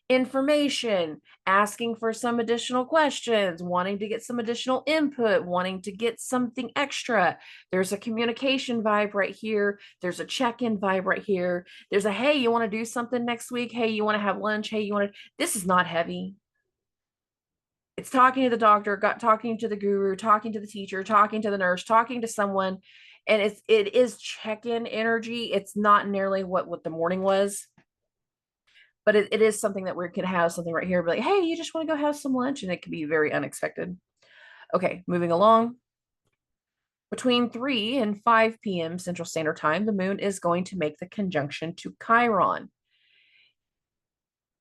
information, asking for some additional questions, wanting to get some additional input, wanting to get something extra. There's a communication vibe right here. There's a check-in vibe right here. There's a, hey, you want to do something next week? Hey, you want to have lunch? Hey, this is not heavy. It's talking to the doctor, talking to the guru, talking to the teacher, talking to the nurse, talking to someone. And it is check-in energy. It's not nearly what the morning was. But it is something that we could have something right here, be like, hey, you just want to go have some lunch? And it could be very unexpected. Okay, moving along. Between 3 and 5 p.m. Central Standard Time, the moon is going to make the conjunction to Chiron.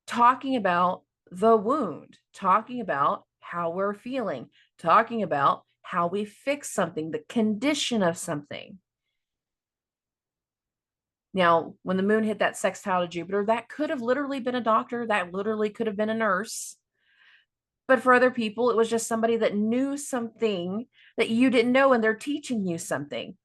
Talking about the wound, talking about how we're feeling, talking about how we fix something, the condition of something. Now, when the moon hit that sextile to Jupiter, that could have literally been a doctor. That literally could have been a nurse. But for other people, it was just somebody that knew something that you didn't know, and they're teaching you something.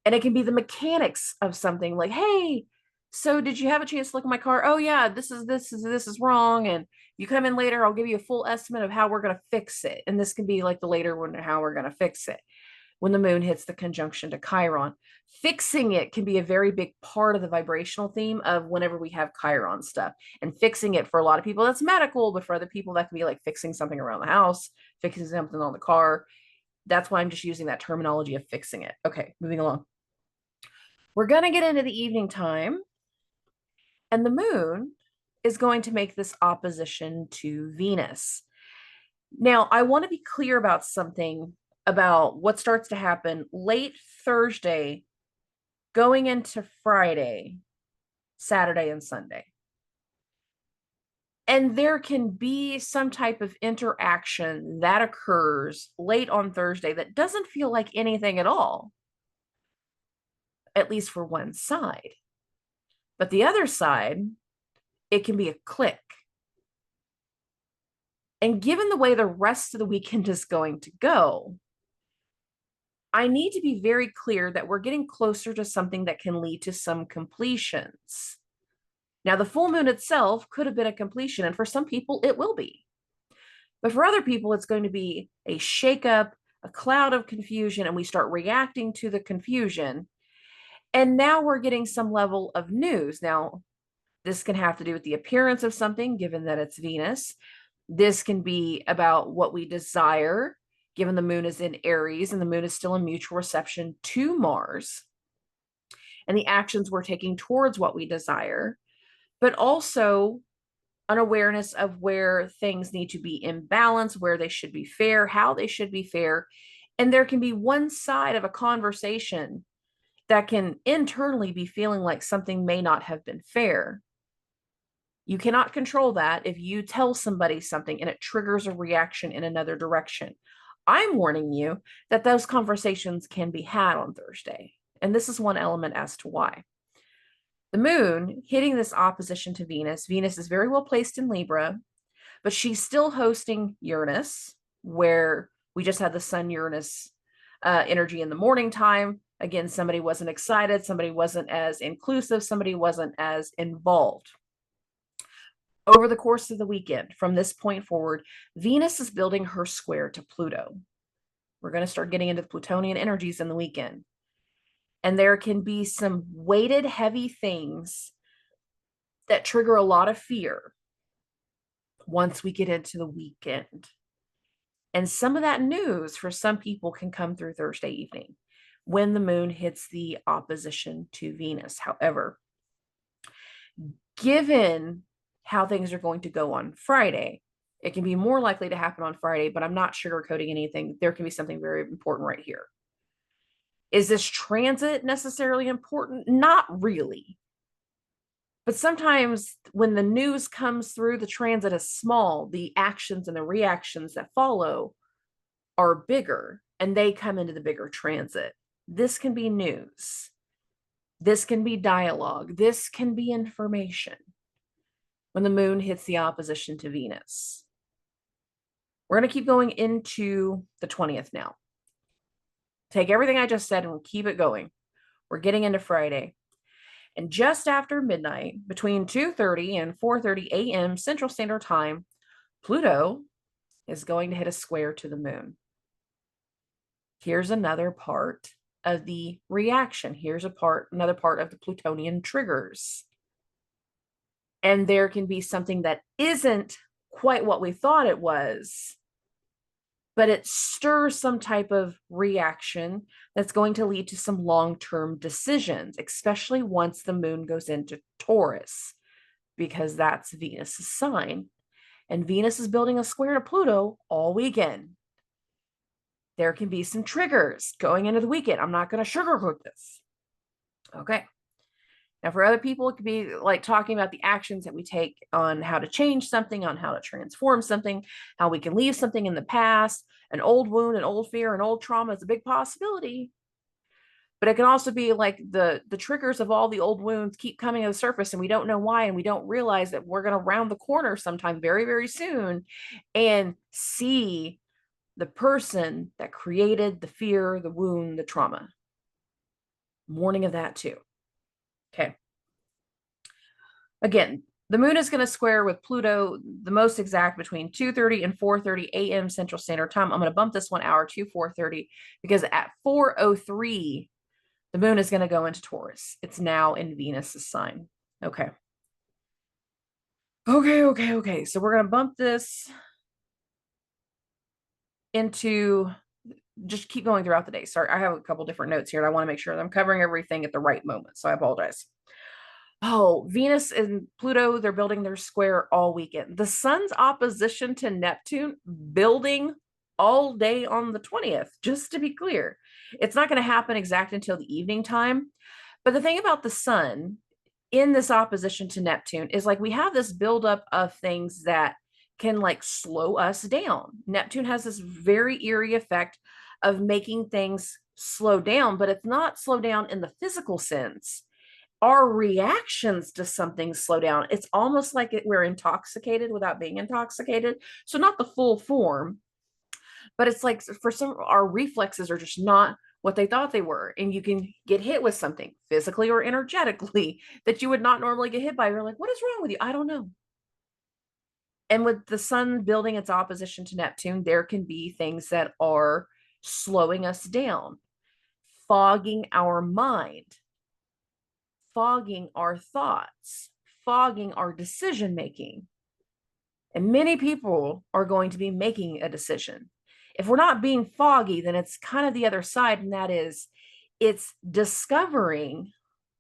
And it can be the mechanics of something like, hey, so did you have a chance to look at my car? Oh yeah, this is wrong. And you come in later, I'll give you a full estimate of how we're going to fix it. And this can be like the later one, how we're going to fix it. When the moon hits the conjunction to Chiron, fixing it can be a very big part of the vibrational theme of whenever we have Chiron stuff. And fixing it for a lot of people, that's medical, but for other people, that can be like fixing something around the house, fixing something on the car. That's why I'm just using that terminology of fixing it. Okay, moving along. We're going to get into the evening time, and the moon is going to make this opposition to Venus. Now, I want to be clear about something about what starts to happen late Thursday, going into Friday, Saturday, and Sunday. And there can be some type of interaction that occurs late on Thursday that doesn't feel like anything at all, at least for one side. But the other side, it can be a click. And given the way the rest of the weekend is going to go, I need to be very clear that we're getting closer to something that can lead to some completions. Now, the full moon itself could have been a completion, and for some people, it will be. But for other people, it's going to be a shakeup, a cloud of confusion, and we start reacting to the confusion. And now we're getting some level of news. Now, this can have to do with the appearance of something, given that it's Venus. This can be about what we desire, given the moon is in Aries and the moon is still in mutual reception to Mars, and the actions we're taking towards what we desire, but also an awareness of where things need to be in balance, where they should be fair, how they should be fair. And there can be one side of a conversation that can internally be feeling like something may not have been fair. You cannot control that if you tell somebody something and it triggers a reaction in another direction. I'm warning you that those conversations can be had on Thursday. And this is one element as to why. The moon hitting this opposition to Venus. Venus is very well placed in Libra, but she's still hosting Uranus, where we just had the Sun Uranus energy in the morning time. Again, somebody wasn't excited, somebody wasn't as inclusive, somebody wasn't as involved. Over the course of the weekend, from this point forward, Venus is building her square to Pluto. We're going to start getting into the Plutonian energies in the weekend. And there can be some weighted, heavy things that trigger a lot of fear once we get into the weekend. And some of that news for some people can come through Thursday evening when the moon hits the opposition to Venus. However, given how things are going to go on Friday, it can be more likely to happen on Friday, but I'm not sugarcoating anything. There can be something very important right here. Is this transit necessarily important? Not really. But sometimes when the news comes through, the transit is small. The actions and the reactions that follow are bigger, and they come into the bigger transit. This can be news. This can be dialogue. This can be information when the moon hits the opposition to Venus. We're going to keep going into the 20th now. Take everything I just said and we'll keep it going. We're getting into Friday. And just after midnight, between 2:30 and 4:30 a.m. Central Standard Time, Pluto is going to hit a square to the moon. Here's another part of the reaction. Here's another part of the Plutonian triggers. And there can be something that isn't quite what we thought it was, but it stirs some type of reaction that's going to lead to some long-term decisions, especially once the moon goes into Taurus, because that's Venus's sign. And Venus is building a square to Pluto all weekend. There can be some triggers going into the weekend. I'm not going to sugarcoat this. Okay. Now, for other people, it could be like talking about the actions that we take on how to change something, on how to transform something, how we can leave something in the past. An old wound, an old fear, an old trauma is a big possibility. But it can also be like the triggers of all the old wounds keep coming to the surface, and we don't know why, and we don't realize that we're going to round the corner sometime very, very soon and see the person that created the fear, the wound, the trauma. Warning of that too. Okay. Again, the moon is going to square with Pluto, the most exact between 2:30 and 4:30 a.m. Central Standard Time. I'm going to bump this 1 hour to 4:30 because at 4:03, the moon is going to go into Taurus. It's now in Venus's sign. Okay. So we're going to bump this into just keep going throughout the day. Sorry, I have a couple different notes here and I want to make sure that I'm covering everything at the right moment. So I apologize. Oh, Venus and Pluto, they're building their square all weekend. The sun's opposition to Neptune building all day on the 20th, just to be clear. It's not going to happen exactly until the evening time. But the thing about the sun in this opposition to Neptune is like we have this buildup of things that can like slow us down. Neptune has this very eerie effect of making things slow down, but it's not slow down in the physical sense. Our reactions to something slow down. It's almost like we're intoxicated without being intoxicated. So not the full form, but it's like for some, our reflexes are just not what they thought they were. And you can get hit with something physically or energetically that you would not normally get hit by. You're like, what is wrong with you? I don't know. And with the sun building its opposition to Neptune, there can be things that are slowing us down, fogging our mind, fogging our thoughts, fogging our decision making. And many people are going to be making a decision. If we're not being foggy, then it's kind of the other side, and that is it's discovering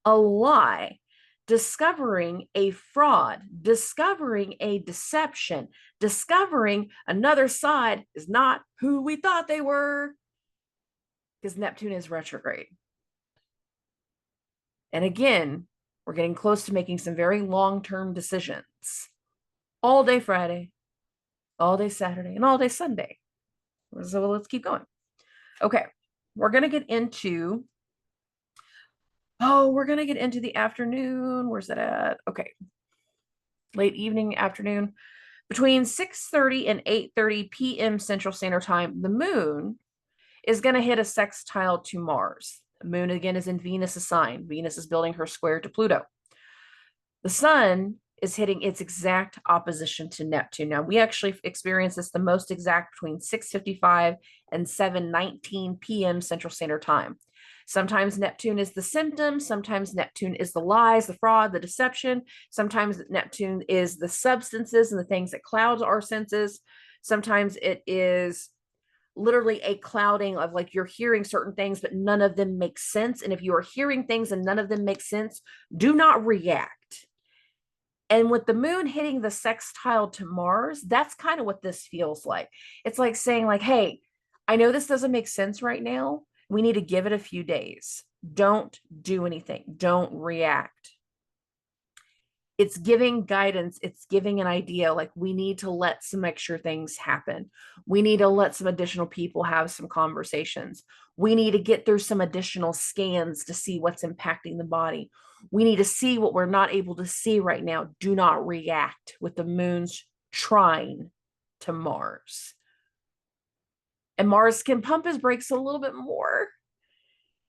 a lie, discovering a fraud, discovering a deception, discovering another side is not who we thought they were, because Neptune is retrograde. And again, we're getting close to making some very long-term decisions. All day Friday, all day Saturday, and all day Sunday. So let's keep going. Okay, we're going to get into, the afternoon. Where's that at? Okay. Late evening, afternoon. Between 6:30 and 8:30 p.m. Central Standard Time, the moon is going to hit a sextile to Mars. The moon, again, is in Venus's sign. Venus is building her square to Pluto. The sun is hitting its exact opposition to Neptune. Now, we actually experience this the most exact between 6:55 and 7:19 p.m. Central Standard Time. Sometimes Neptune is the symptom. Sometimes Neptune is the lies, the fraud, the deception. Sometimes Neptune is the substances and the things that clouds our senses. Sometimes it is literally a clouding of like you're hearing certain things, but none of them make sense. And if you are hearing things and none of them make sense, do not react. And with the moon hitting the sextile to Mars, that's kind of what this feels like. It's like saying like, hey, I know this doesn't make sense right now. We need to give it a few days. Don't do anything. Don't react. It's giving guidance. It's giving an idea. Like we need to let some extra things happen. We need to let some additional people have some conversations. We need to get through some additional scans to see what's impacting the body. We need to see what we're not able to see right now. Do not react with the moon's trine to Mars. And Mars can pump his brakes a little bit more.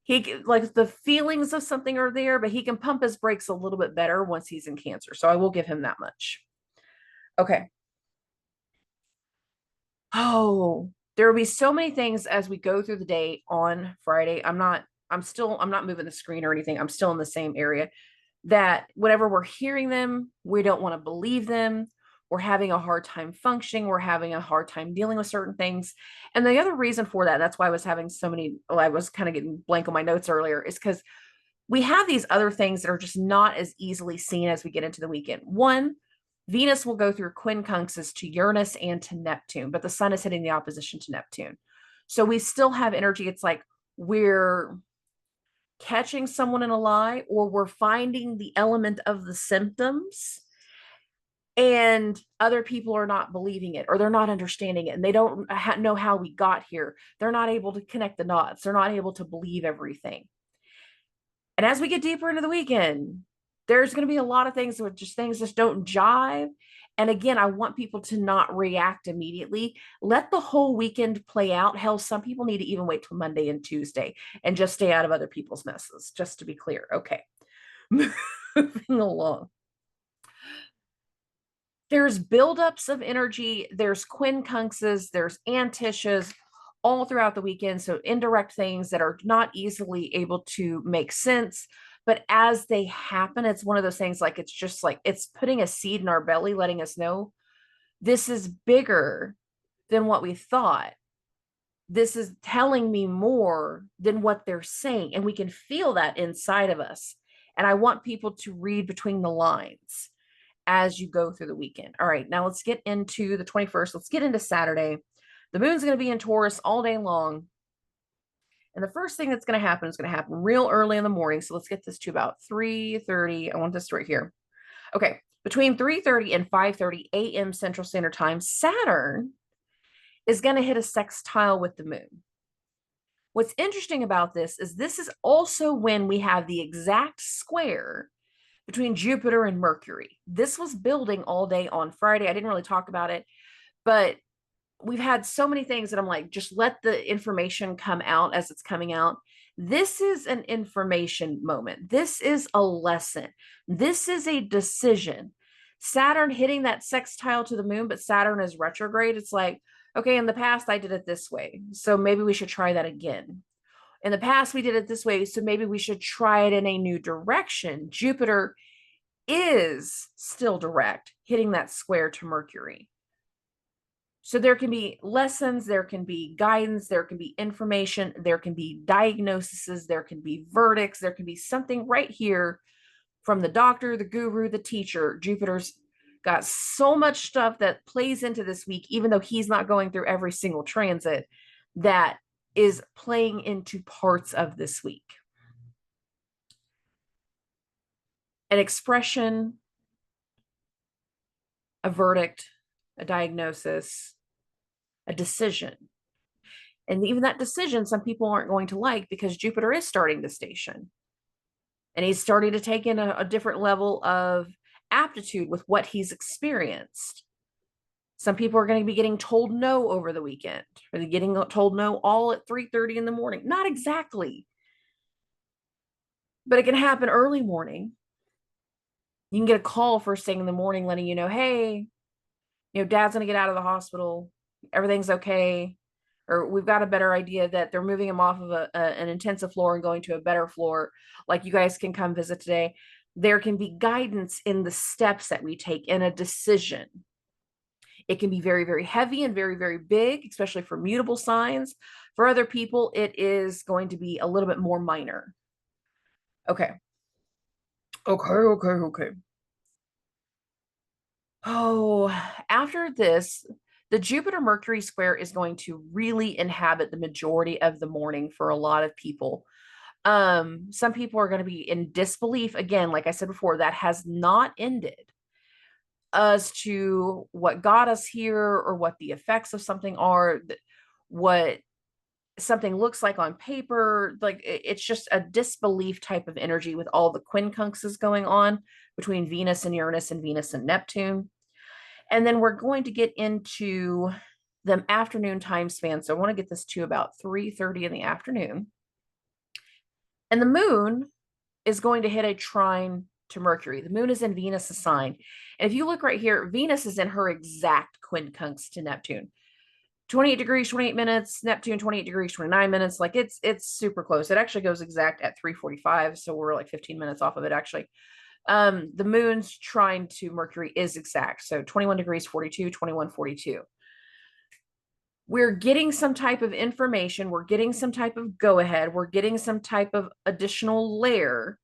He like the feelings of something are there, but he can pump his brakes a little bit better once he's in Cancer. So I will give him that much. Okay. Oh, there will be so many things as we go through the day on Friday. I'm not moving the screen or anything. I'm still in the same area that whenever we're hearing them, we don't want to believe them. We're having a hard time functioning. We're having a hard time dealing with certain things. And the other reason for that, that's why I was having I was kind of getting blank on my notes earlier, is because we have these other things that are just not as easily seen as we get into the weekend. One, Venus will go through quincunxes to Uranus and to Neptune, but the sun is hitting the opposition to Neptune. So we still have energy. It's like we're catching someone in a lie, or we're finding the element of the symptoms and other people are not believing it, or they're not understanding it, and they don't know how we got here. They're not able to connect the dots. They're not able to believe everything. And as we get deeper into the weekend, there's going to be a lot of things where things just don't jive. And again, I want people to not react immediately. Let the whole weekend play out. Hell, some people need to even wait till Monday and Tuesday and just stay out of other people's messes, just to be clear. Okay. Moving along. There's buildups of energy. There's quincunxes. There's antishas all throughout the weekend. So indirect things that are not easily able to make sense. But as they happen, it's one of those things like, it's just like, it's putting a seed in our belly, letting us know this is bigger than what we thought. this is telling me more than what they're saying. And we can feel that inside of us. And I want people to read between the lines as you go through the weekend. All right, now let's get into the 21st. Let's get into Saturday. The moon's going to be in Taurus all day long. And the first thing that's going to happen is going to happen real early in the morning. So let's get this to about 3:30. I want this right here. Okay, between 3:30 and 5:30 a.m. Central Standard Time, Saturn is going to hit a sextile with the moon. What's interesting about this is also when we have the exact square between Jupiter and Mercury. This was building all day on Friday. I didn't really talk about it, but we've had so many things that I'm like, just let the information come out as it's coming out. This is an information moment. This is a lesson. This is a decision. Saturn hitting that sextile to the moon, but Saturn is retrograde. It's like, okay, in the past I did it this way, so maybe we should try that again. In the past we did it this way, so maybe we should try it in a new direction. Jupiter is still direct, hitting that square to Mercury. So there can be lessons, there can be guidance, there can be information, there can be diagnoses, there can be verdicts, there can be something right here from the doctor, the guru, the teacher. Jupiter's got so much stuff that plays into this week, even though he's not going through every single transit, that is playing into parts of this week. An expression, a verdict, a diagnosis, a decision. And even that decision, some people aren't going to like, because Jupiter is starting to station. And he's starting to take in a different level of aptitude with what he's experienced. Some people are going to be getting told no over the weekend, or they're getting told no all at 3:30 in the morning. Not exactly, but it can happen early morning. You can get a call first thing in the morning letting you know, hey, dad's going to get out of the hospital. Everything's okay. Or we've got a better idea that they're moving him off of an intensive floor and going to a better floor. Like, you guys can come visit today. There can be guidance in the steps that we take in a decision. It can be very, very heavy and very, very big, especially for mutable signs. For other people, it is going to be a little bit more minor. Okay. Okay. Oh, after this, the Jupiter-Mercury square is going to really inhabit the majority of the morning for a lot of people. Some people are going to be in disbelief. Again, like I said before, that has not ended as to what got us here, or what the effects of something are, what something looks like on paper. Like, it's just a disbelief type of energy with all the quincunxes going on between Venus and Uranus and Venus and Neptune. And then we're going to get into the afternoon time span. So I want to get this to about 3:30 in the afternoon. And the moon is going to hit a trine to Mercury. The moon is in Venus' sign. And if you look right here, Venus is in her exact quincunx to Neptune. 28 degrees, 28 minutes, Neptune 28 degrees, 29 minutes. Like, it's super close. It actually goes exact at 3:45. So we're like 15 minutes off of it, actually. The moon's trine to Mercury is exact. So 21 degrees, 42, 21, 42. We're getting some type of information. We're getting some type of go ahead. We're getting some type of additional layer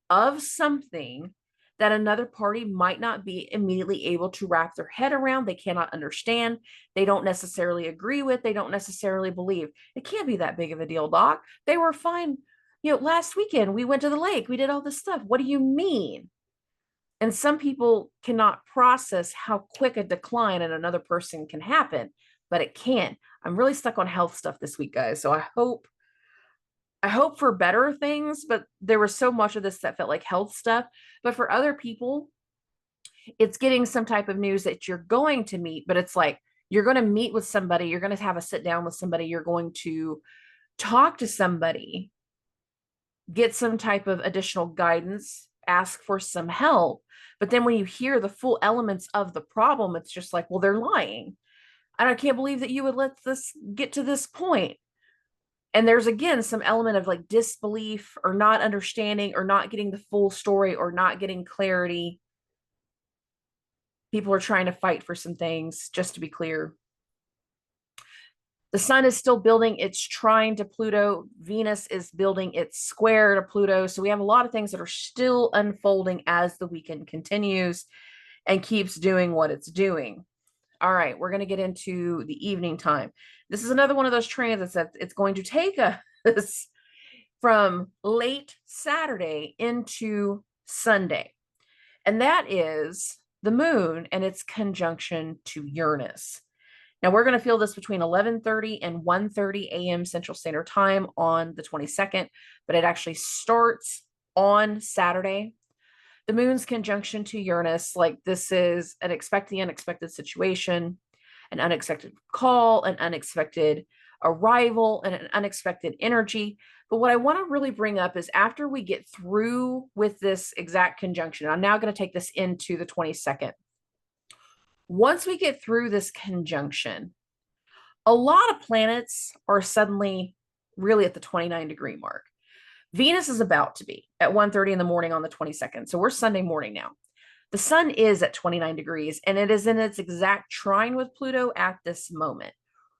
of something that another party might not be immediately able to wrap their head around. They cannot understand. They don't necessarily agree with. They don't necessarily believe. It can't be that big of a deal, Doc. They were fine. Last weekend we went to the lake. We did all this stuff. What do you mean? And some people cannot process how quick a decline in another person can happen, but it can. I'm really stuck on health stuff this week, guys. So I hope for better things, but there was so much of this that felt like health stuff. But for other people, it's getting some type of news that you're going to meet, but it's like, you're going to meet with somebody, you're going to have a sit down with somebody, you're going to talk to somebody, get some type of additional guidance, ask for some help. But then when you hear the full elements of the problem, it's just like, well, they're lying. And I can't believe that you would let this get to this point. And there's, again, some element of like disbelief, or not understanding, or not getting the full story, or not getting clarity. People are trying to fight for some things, just to be clear. The sun is still building its trine to Pluto. Venus is building its square to Pluto. So we have a lot of things that are still unfolding as the weekend continues and keeps doing what it's doing. All right, we're going to get into the evening time. This is another one of those transits that it's going to take us from late Saturday into Sunday. And that is the moon and its conjunction to Uranus. Now we're going to feel this between 11:30 and 1:30 a.m. Central Standard Time on the 22nd, but it actually starts on Saturday. The moon's conjunction to Uranus, like this is an expect the unexpected situation, an unexpected call, an unexpected arrival, and an unexpected energy. But what I want to really bring up is after we get through with this exact conjunction, I'm now going to take this into the 22nd. Once we get through this conjunction, a lot of planets are suddenly really at the 29-degree mark. Venus is about to be at 1:30 in the morning on the 22nd. So we're Sunday morning now. The sun is at 29 degrees and it is in its exact trine with Pluto at this moment.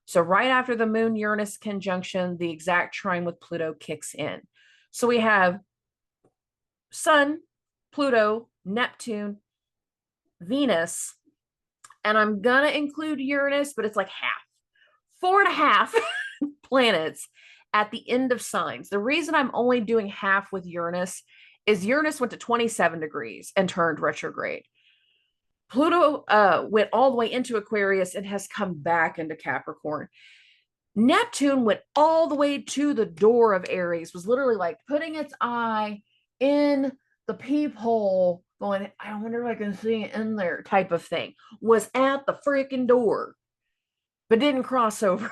So right after the moon Uranus conjunction, the exact trine with Pluto kicks in. So we have Sun, Pluto, Neptune, Venus, and I'm going to include Uranus, but it's like half, 4.5 planets at the end of signs. The reason I'm only doing half with Uranus is Uranus went to 27 degrees and turned retrograde. Pluto went all the way into Aquarius and has come back into Capricorn. Neptune went all the way to the door of Aries, was literally like putting its eye in the peephole, going, I wonder if I can see it in there type of thing, was at the freaking door, but didn't cross over.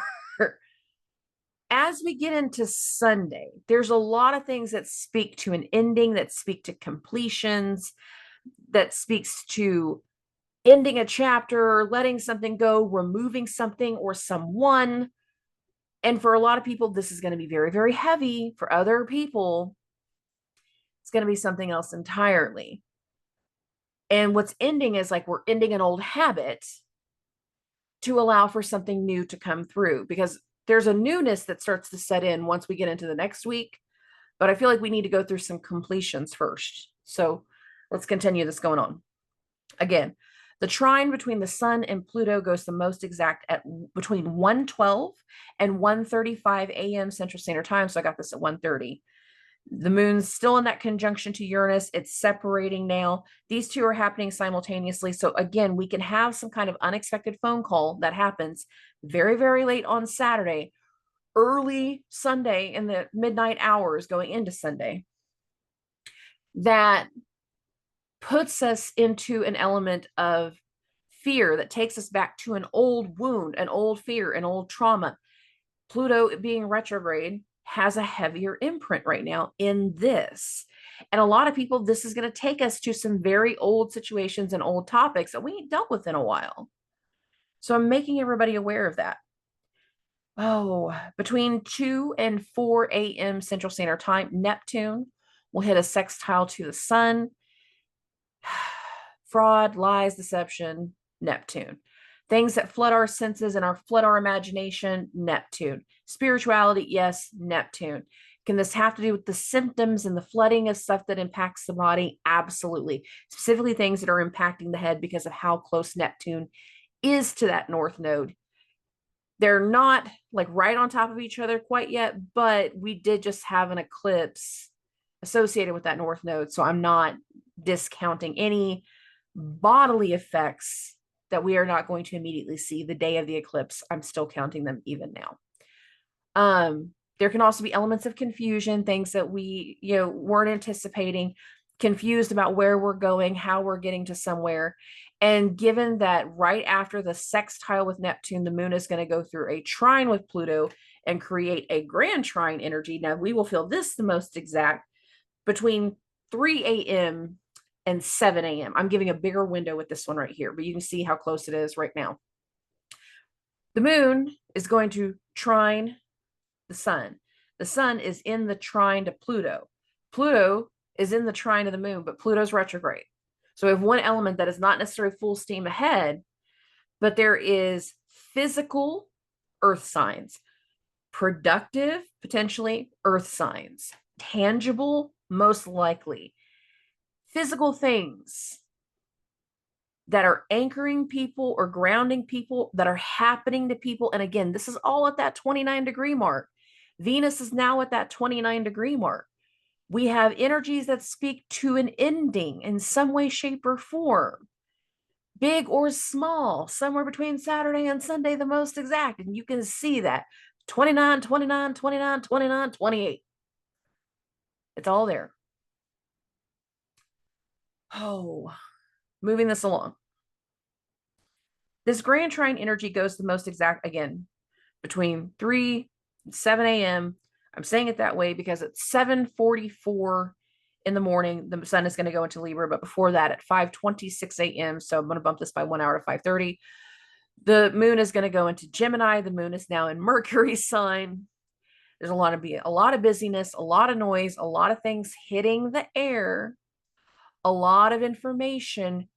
As we get into Sunday, there's a lot of things that speak to an ending, that speak to completions, that speaks to ending a chapter, letting something go, removing something or someone. And for a lot of people, this is going to be very, very heavy. For other people, it's going to be something else entirely. And what's ending is like we're ending an old habit to allow for something new to come through, because there's a newness that starts to set in once we get into the next week. But I feel like we need to go through some completions first. So let's continue this going on. Again, the trine between the sun and Pluto goes the most exact at between 1:12 and 1:35 a.m. Central Standard Time. So I got this at 1:30. The moon's still in that conjunction to Uranus. It's separating now. These two are happening simultaneously. So again, we can have some kind of unexpected phone call that happens very, very late on Saturday, early Sunday in the midnight hours going into Sunday, that puts us into an element of fear that takes us back to an old wound, an old fear, an old trauma. Pluto being retrograde has a heavier imprint right now in this. And a lot of people, this is going to take us to some very old situations and old topics that we ain't dealt with in a while. So I'm making everybody aware of that. Oh, between 2 and 4 a.m. Central Standard Time, Neptune will hit a sextile to the sun. Fraud, lies, deception, Neptune. Things that flood our senses and flood our imagination, Neptune. Spirituality, yes, Neptune. Can this have to do with the symptoms and the flooding of stuff that impacts the body? Absolutely. Specifically things that are impacting the head because of how close Neptune is to that north node. They're not like right on top of each other quite yet, but we did just have an eclipse associated with that north node. So I'm not discounting any bodily effects that we are not going to immediately see the day of the eclipse. I'm still counting them even now. There can also be elements of confusion, things that we, weren't anticipating, confused about where we're going, how we're getting to somewhere. And given that right after the sextile with Neptune, the moon is going to go through a trine with Pluto and create a grand trine energy. Now we will feel this the most exact between 3 a.m. and 7 a.m. I'm giving a bigger window with this one right here, but you can see how close it is right now. The moon is going to trine the sun. The sun is in the trine to Pluto. Pluto is in the trine of the moon, but Pluto's retrograde. So we have one element that is not necessarily full steam ahead, but there is physical earth signs. Productive, potentially earth signs. Tangible, most likely. Physical things that are anchoring people or grounding people, that are happening to people. And again, this is all at that 29-degree mark. Venus is now at that 29-degree mark. We have energies that speak to an ending in some way, shape, or form, big or small, somewhere between Saturday and Sunday, the most exact. And you can see that 29, 29, 29, 29, 28. It's all there. Oh, moving this along. This grand trine energy goes the most exact, again, between 3 and 7 a.m. I'm saying it that way because at 7:44 in the morning, the sun is going to go into Libra, but before that at 5:26 a.m. So I'm going to bump this by 1 hour to 5:30. The moon is going to go into Gemini. The moon is now in Mercury's sign. There's a lot of busyness, a lot of noise, a lot of things hitting the air, a lot of information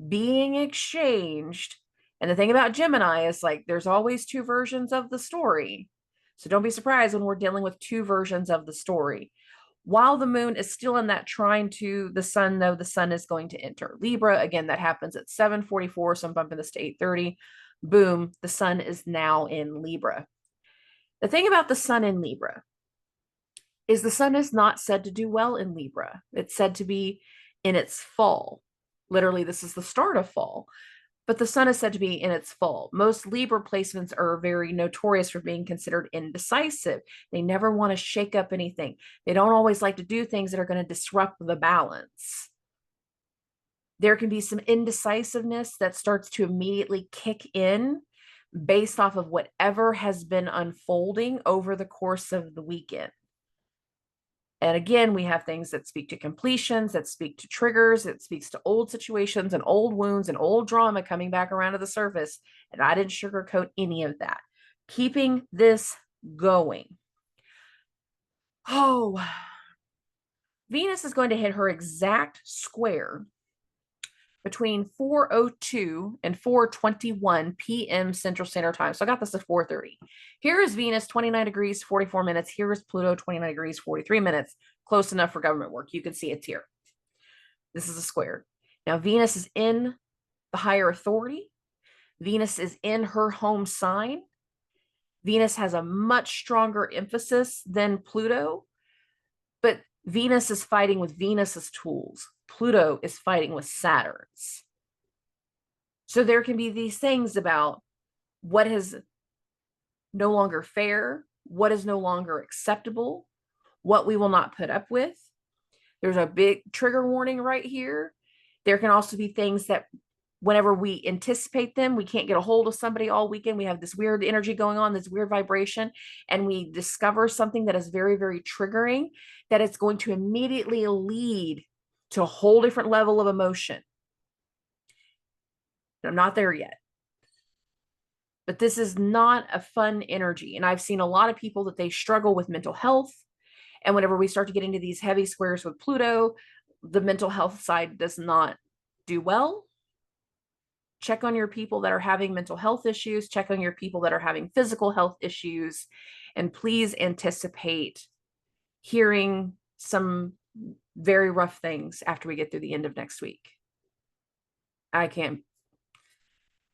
being exchanged. And the thing about Gemini is like there's always two versions of the story. So don't be surprised when we're dealing with two versions of the story. While the moon is still in that trine to the sun, though, the sun is going to enter Libra. Again, that happens at 7:44. So I'm bumping this to 8:30. Boom, the sun is now in Libra. The thing about the sun in Libra is the sun is not said to do well in Libra. It's said to be in its fall. Literally, this is the start of fall, but the sun is said to be in its fall. Most Libra placements are very notorious for being considered indecisive. They never want to shake up anything. They don't always like to do things that are going to disrupt the balance. There can be some indecisiveness that starts to immediately kick in based off of whatever has been unfolding over the course of the weekend. And again, we have things that speak to completions, that speak to triggers, it speaks to old situations and old wounds and old drama coming back around to the surface. And I didn't sugarcoat any of that. Keeping this going. Oh, Venus is going to hit her exact square between 4:02 and 4:21 p.m. Central Standard Time. So I got this at 4:30. Here is Venus, 29 degrees, 44 minutes. Here is Pluto, 29 degrees, 43 minutes. Close enough for government work. You can see it's here. This is a square. Now, Venus is in the higher authority. Venus is in her home sign. Venus has a much stronger emphasis than Pluto, but Venus is fighting with Venus's tools. Pluto is fighting with Saturn's. So there can be these things about what is no longer fair, what is no longer acceptable, what we will not put up with. There's a big trigger warning right here. There can also be things that whenever we anticipate them, we can't get a hold of somebody all weekend. We have this weird energy going on, this weird vibration, and we discover something that is very, very triggering, that it's going to immediately lead to a whole different level of emotion. I'm not there yet. But this is not a fun energy. And I've seen a lot of people that they struggle with mental health. And whenever we start to get into these heavy squares with Pluto, the mental health side does not do well. Check on your people that are having mental health issues. Check on your people that are having physical health issues. And please anticipate hearing some very rough things after we get through the end of next week. I can't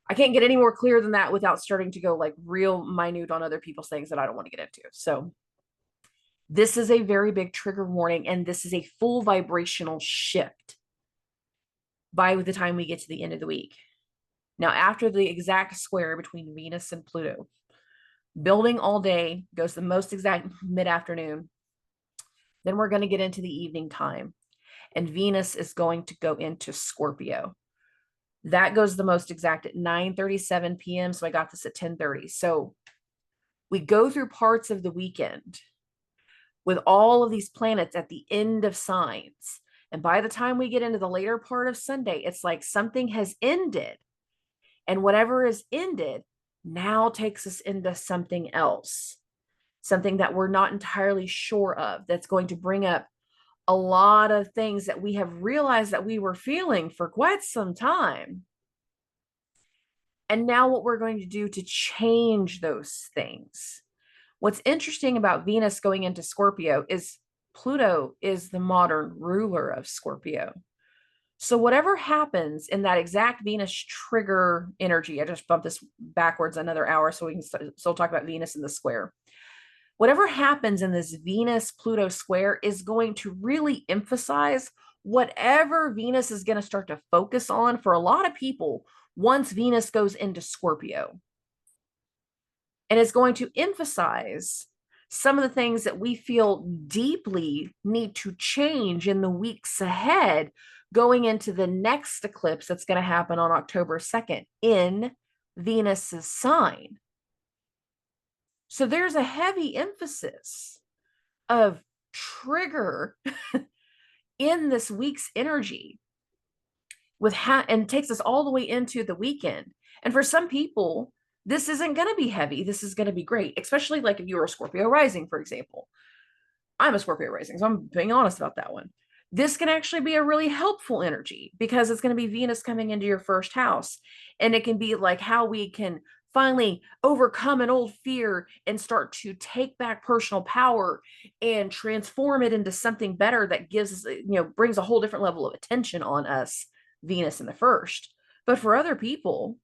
get any more clear than that without starting to go like real minute on other people's things that I don't want to get into. So this is a very big trigger warning, and this is a full vibrational shift by the time we get to the end of the week. Now, after the exact square between Venus and Pluto, building all day goes the most exact mid-afternoon. Then we're going to get into the evening time, and Venus is going to go into Scorpio. That goes the most exact at 9:37 p.m. So I got this at 10:30. So we go through parts of the weekend with all of these planets at the end of signs. And by the time we get into the later part of Sunday, it's like something has ended. And whatever is ended now takes us into something else, something that we're not entirely sure of, that's going to bring up a lot of things that we have realized that we were feeling for quite some time. And now what we're going to do to change those things. What's interesting about Venus going into Scorpio is Pluto is the modern ruler of Scorpio. So whatever happens in that exact Venus trigger energy, I just bumped this backwards another hour so we can still talk about Venus in the square. Whatever happens in this Venus-Pluto square is going to really emphasize whatever Venus is going to start to focus on for a lot of people once Venus goes into Scorpio. And it's going to emphasize some of the things that we feel deeply need to change in the weeks ahead going into the next eclipse that's going to happen on October 2nd in Venus's sign. So there's a heavy emphasis of trigger in this week's energy and takes us all the way into the weekend. And for some people, this isn't going to be heavy. This is going to be great, especially like if you were a Scorpio rising, for example. I'm a Scorpio rising, so I'm being honest about that one. This can actually be a really helpful energy because it's going to be Venus coming into your first house. And it can be like how we can finally overcome an old fear and start to take back personal power and transform it into something better that gives, brings a whole different level of attention on us, Venus in the first. But for other people,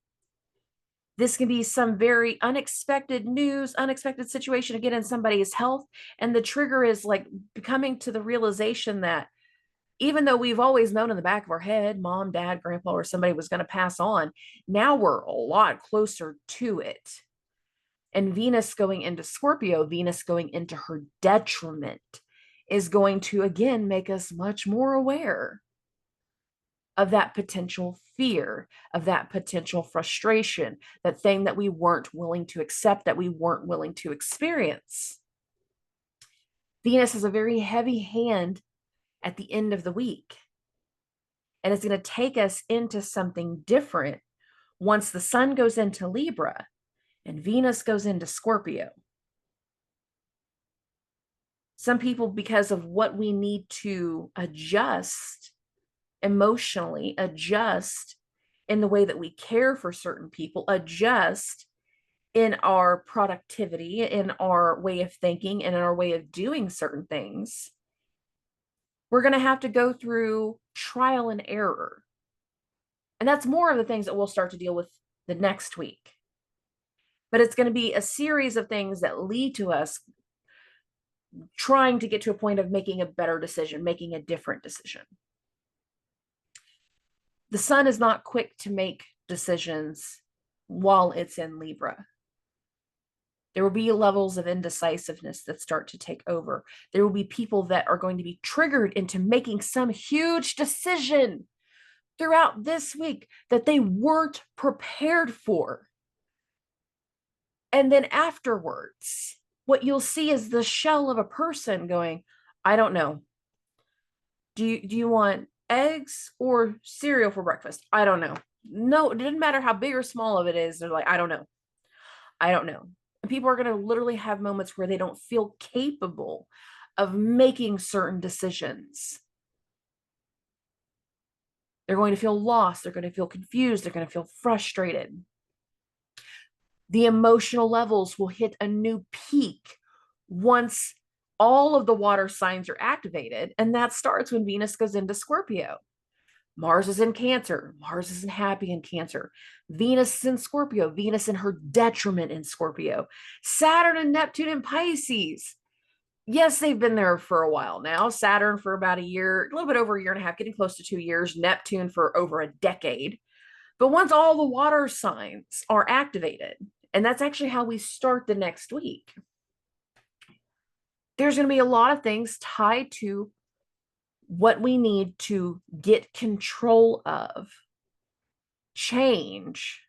this can be some very unexpected news, unexpected situation again in somebody's health. And the trigger is like coming to the realization that even though we've always known in the back of our head, mom, dad, grandpa, or somebody was going to pass on, now we're a lot closer to it. And Venus going into Scorpio, Venus going into her detriment, is going to again make us much more aware of that potential fear, of that potential frustration, that thing that we weren't willing to accept, that we weren't willing to experience. Venus is a very heavy hand at the end of the week. And it's going to take us into something different once the sun goes into Libra and Venus goes into Scorpio. Some people, because of what we need to adjust emotionally, adjust in the way that we care for certain people, adjust in our productivity, in our way of thinking, and in our way of doing certain things, we're going to have to go through trial and error. And that's more of the things that we'll start to deal with the next week. But it's going to be a series of things that lead to us trying to get to a point of making a better decision, making a different decision. The sun is not quick to make decisions while it's in Libra. There will be levels of indecisiveness that start to take over. There will be people that are going to be triggered into making some huge decision throughout this week that they weren't prepared for. And then afterwards, what you'll see is the shell of a person going, I don't know. Do you want eggs or cereal for breakfast? I don't know. No, it doesn't matter how big or small of it is. They're like, I don't know. I don't know. And people are going to literally have moments where they don't feel capable of making certain decisions. They're going to feel lost. They're going to feel confused. They're going to feel frustrated. The emotional levels will hit a new peak once all of the water signs are activated. And that starts when Venus goes into Scorpio. Mars is in Cancer. Mars isn't happy in Cancer. Venus is in Scorpio. Venus in her detriment in Scorpio. Saturn and Neptune in Pisces. Yes, they've been there for a while now. Saturn for about a year, a little bit over a year and a half, getting close to 2 years. Neptune for over a decade. But once all the water signs are activated, and that's actually how we start the next week, there's going to be a lot of things tied to what we need to get control of, change,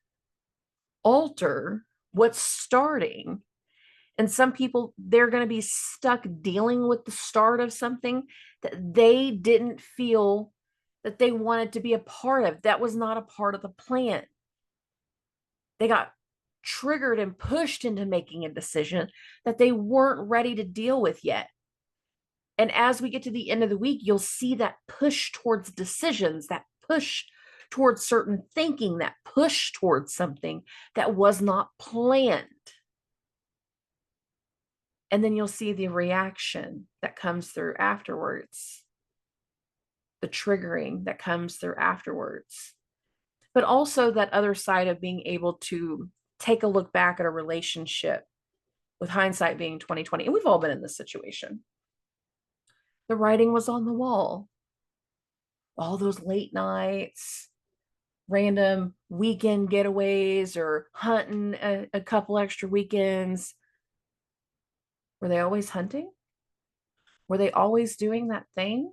alter what's starting. And some people, they're going to be stuck dealing with the start of something that they didn't feel that they wanted to be a part of. That was not a part of the plan. They got triggered and pushed into making a decision that they weren't ready to deal with yet. And as we get to the end of the week, you'll see that push towards decisions, that push towards certain thinking, that push towards something that was not planned. And then you'll see the reaction that comes through afterwards, the triggering that comes through afterwards, but also that other side of being able to take a look back at a relationship with hindsight being 2020. And we've all been in this situation. The writing was on the wall. All those late nights, random weekend getaways, or hunting a couple extra weekends. Were they always hunting? Were they always doing that thing?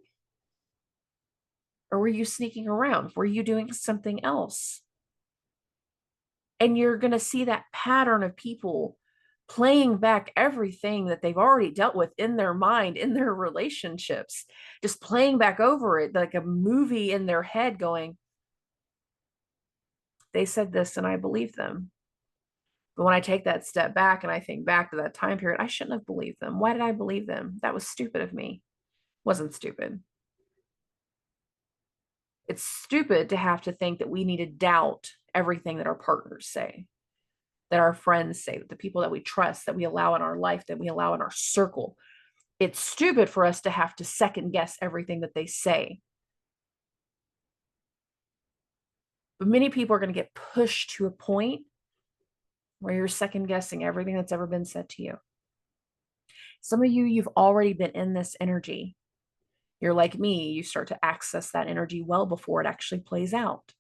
Or were you sneaking around? Were you doing something else? And you're going to see that pattern of people playing back everything that they've already dealt with in their mind, in their relationships, just playing back over it like a movie in their head, going, they said this and I believe them. But when I take that step back and I think back to that time period, I shouldn't have believed them. Why did I believe them? That was stupid of me. Wasn't stupid. It's stupid to have to think that we need to doubt everything that our partners say, that our friends say, that the people that we trust, that we allow in our life, that we allow in our circle. It's stupid for us to have to second guess everything that they say. But many people are going to get pushed to a point where you're second guessing everything that's ever been said to you. Some of you, you've already been in this energy. You're like me, you start to access that energy well before it actually plays out.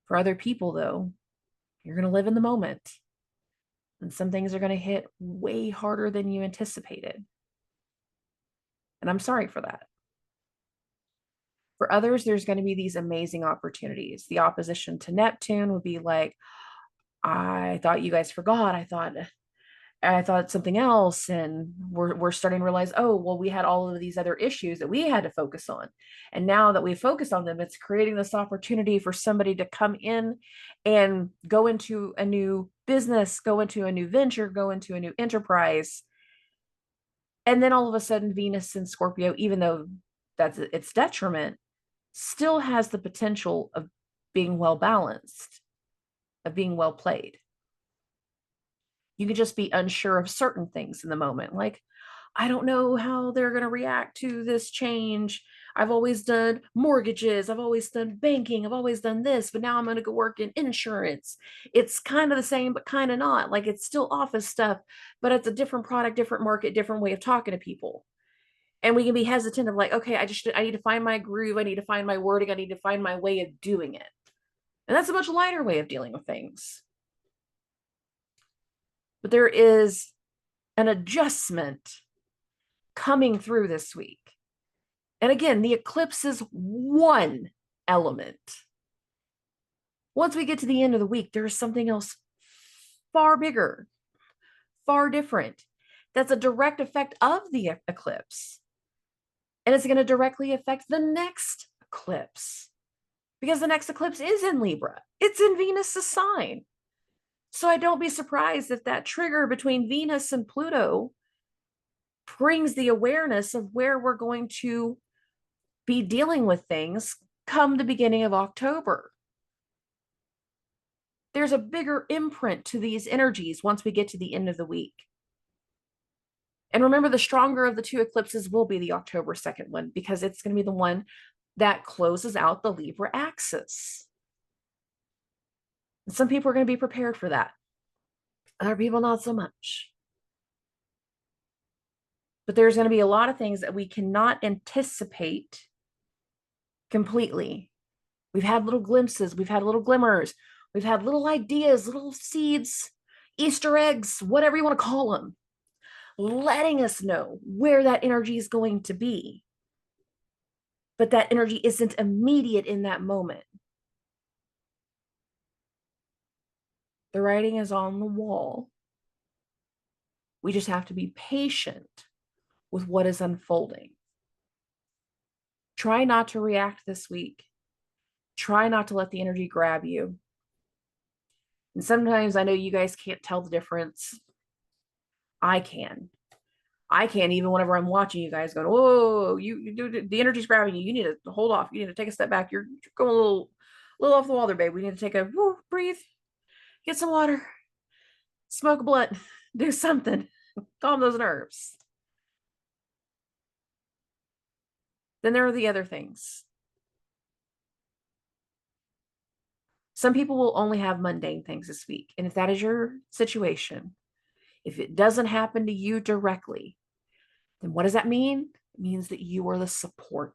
For other people, though, you're going to live in the moment. And some things are going to hit way harder than you anticipated. And I'm sorry for that. For others, there's going to be these amazing opportunities. The opposition to Neptune would be like, I thought you guys forgot. I thought something else. And we're starting to realize, oh, well, we had all of these other issues that we had to focus on. And now that we focus on them, it's creating this opportunity for somebody to come in and go into a new business, go into a new venture, go into a new enterprise. And then all of a sudden, Venus in Scorpio, even though that's its detriment, still has the potential of being well balanced, of being well played. You could just be unsure of certain things in the moment. Like, I don't know how they're going to react to this change. I've always done mortgages. I've always done banking. I've always done this, but now I'm going to go work in insurance. It's kind of the same, but kind of not. Like, it's still office stuff, but it's a different product, different market, different way of talking to people. And we can be hesitant of like, okay, I need to find my groove. I need to find my wording. I need to find my way of doing it. And that's a much lighter way of dealing with things. But there is an adjustment coming through this week. And again, the eclipse is one element. Once we get to the end of the week, there is something else far bigger, far different. That's a direct effect of the eclipse. And it's going to directly affect the next eclipse, because the next eclipse is in Libra. It's in Venus's sign. So I don't be surprised if that trigger between Venus and Pluto brings the awareness of where we're going to be dealing with things come the beginning of October. There's a bigger imprint to these energies once we get to the end of the week. And remember, the stronger of the two eclipses will be the October 2nd one, because it's going to be the one that closes out the Libra axis. And some people are going to be prepared for that. Other people, not so much. But there's going to be a lot of things that we cannot anticipate completely. We've had little glimpses. We've had little glimmers. We've had little ideas, little seeds, Easter eggs, whatever you want to call them, letting us know where that energy is going to be. But that energy isn't immediate in that moment. The writing is on the wall. We just have to be patient with what is unfolding. Try not to react this week. Try not to let the energy grab you. And sometimes I know you guys can't tell the difference. I can. I can't, even whenever I'm watching you guys going, whoa, you do, the energy's grabbing you. You need to hold off. You need to take a step back. You're going a little little off the wall there, babe. We need to take a breathe, get some water, smoke a blunt, do something, calm those nerves. Then there are the other things. Some people will only have mundane things this week. And if that is your situation, if it doesn't happen to you directly, then what does that mean? It means that you are the support.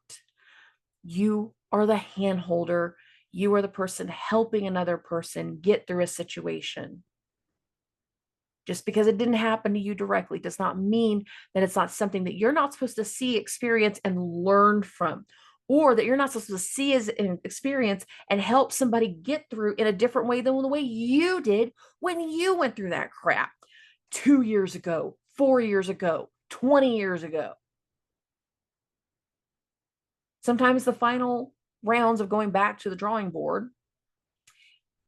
You are the hand holder. You are the person helping another person get through a situation. Just because it didn't happen to you directly does not mean that it's not something that you're not supposed to see, experience, and learn from, or that you're not supposed to see as an experience and help somebody get through in a different way than the way you did when you went through that crap 2 years ago, 4 years ago, 20 years ago. Sometimes the final rounds of going back to the drawing board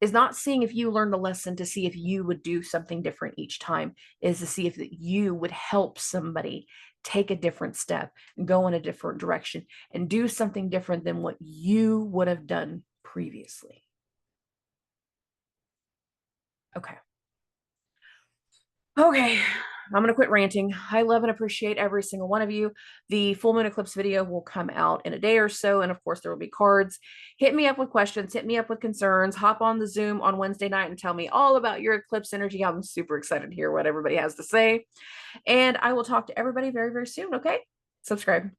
is not seeing if you learned a lesson to see if you would do something different each time, is to see if you would help somebody take a different step and go in a different direction and do something different than what you would have done previously. Okay. Okay, I'm going to quit ranting. I love and appreciate every single one of you. The full moon eclipse video will come out in a day or so. And of course, there will be cards. Hit me up with questions. Hit me up with concerns. Hop on the Zoom on Wednesday night and tell me all about your eclipse energy. I'm super excited to hear what everybody has to say. And I will talk to everybody very, very soon. Okay, subscribe.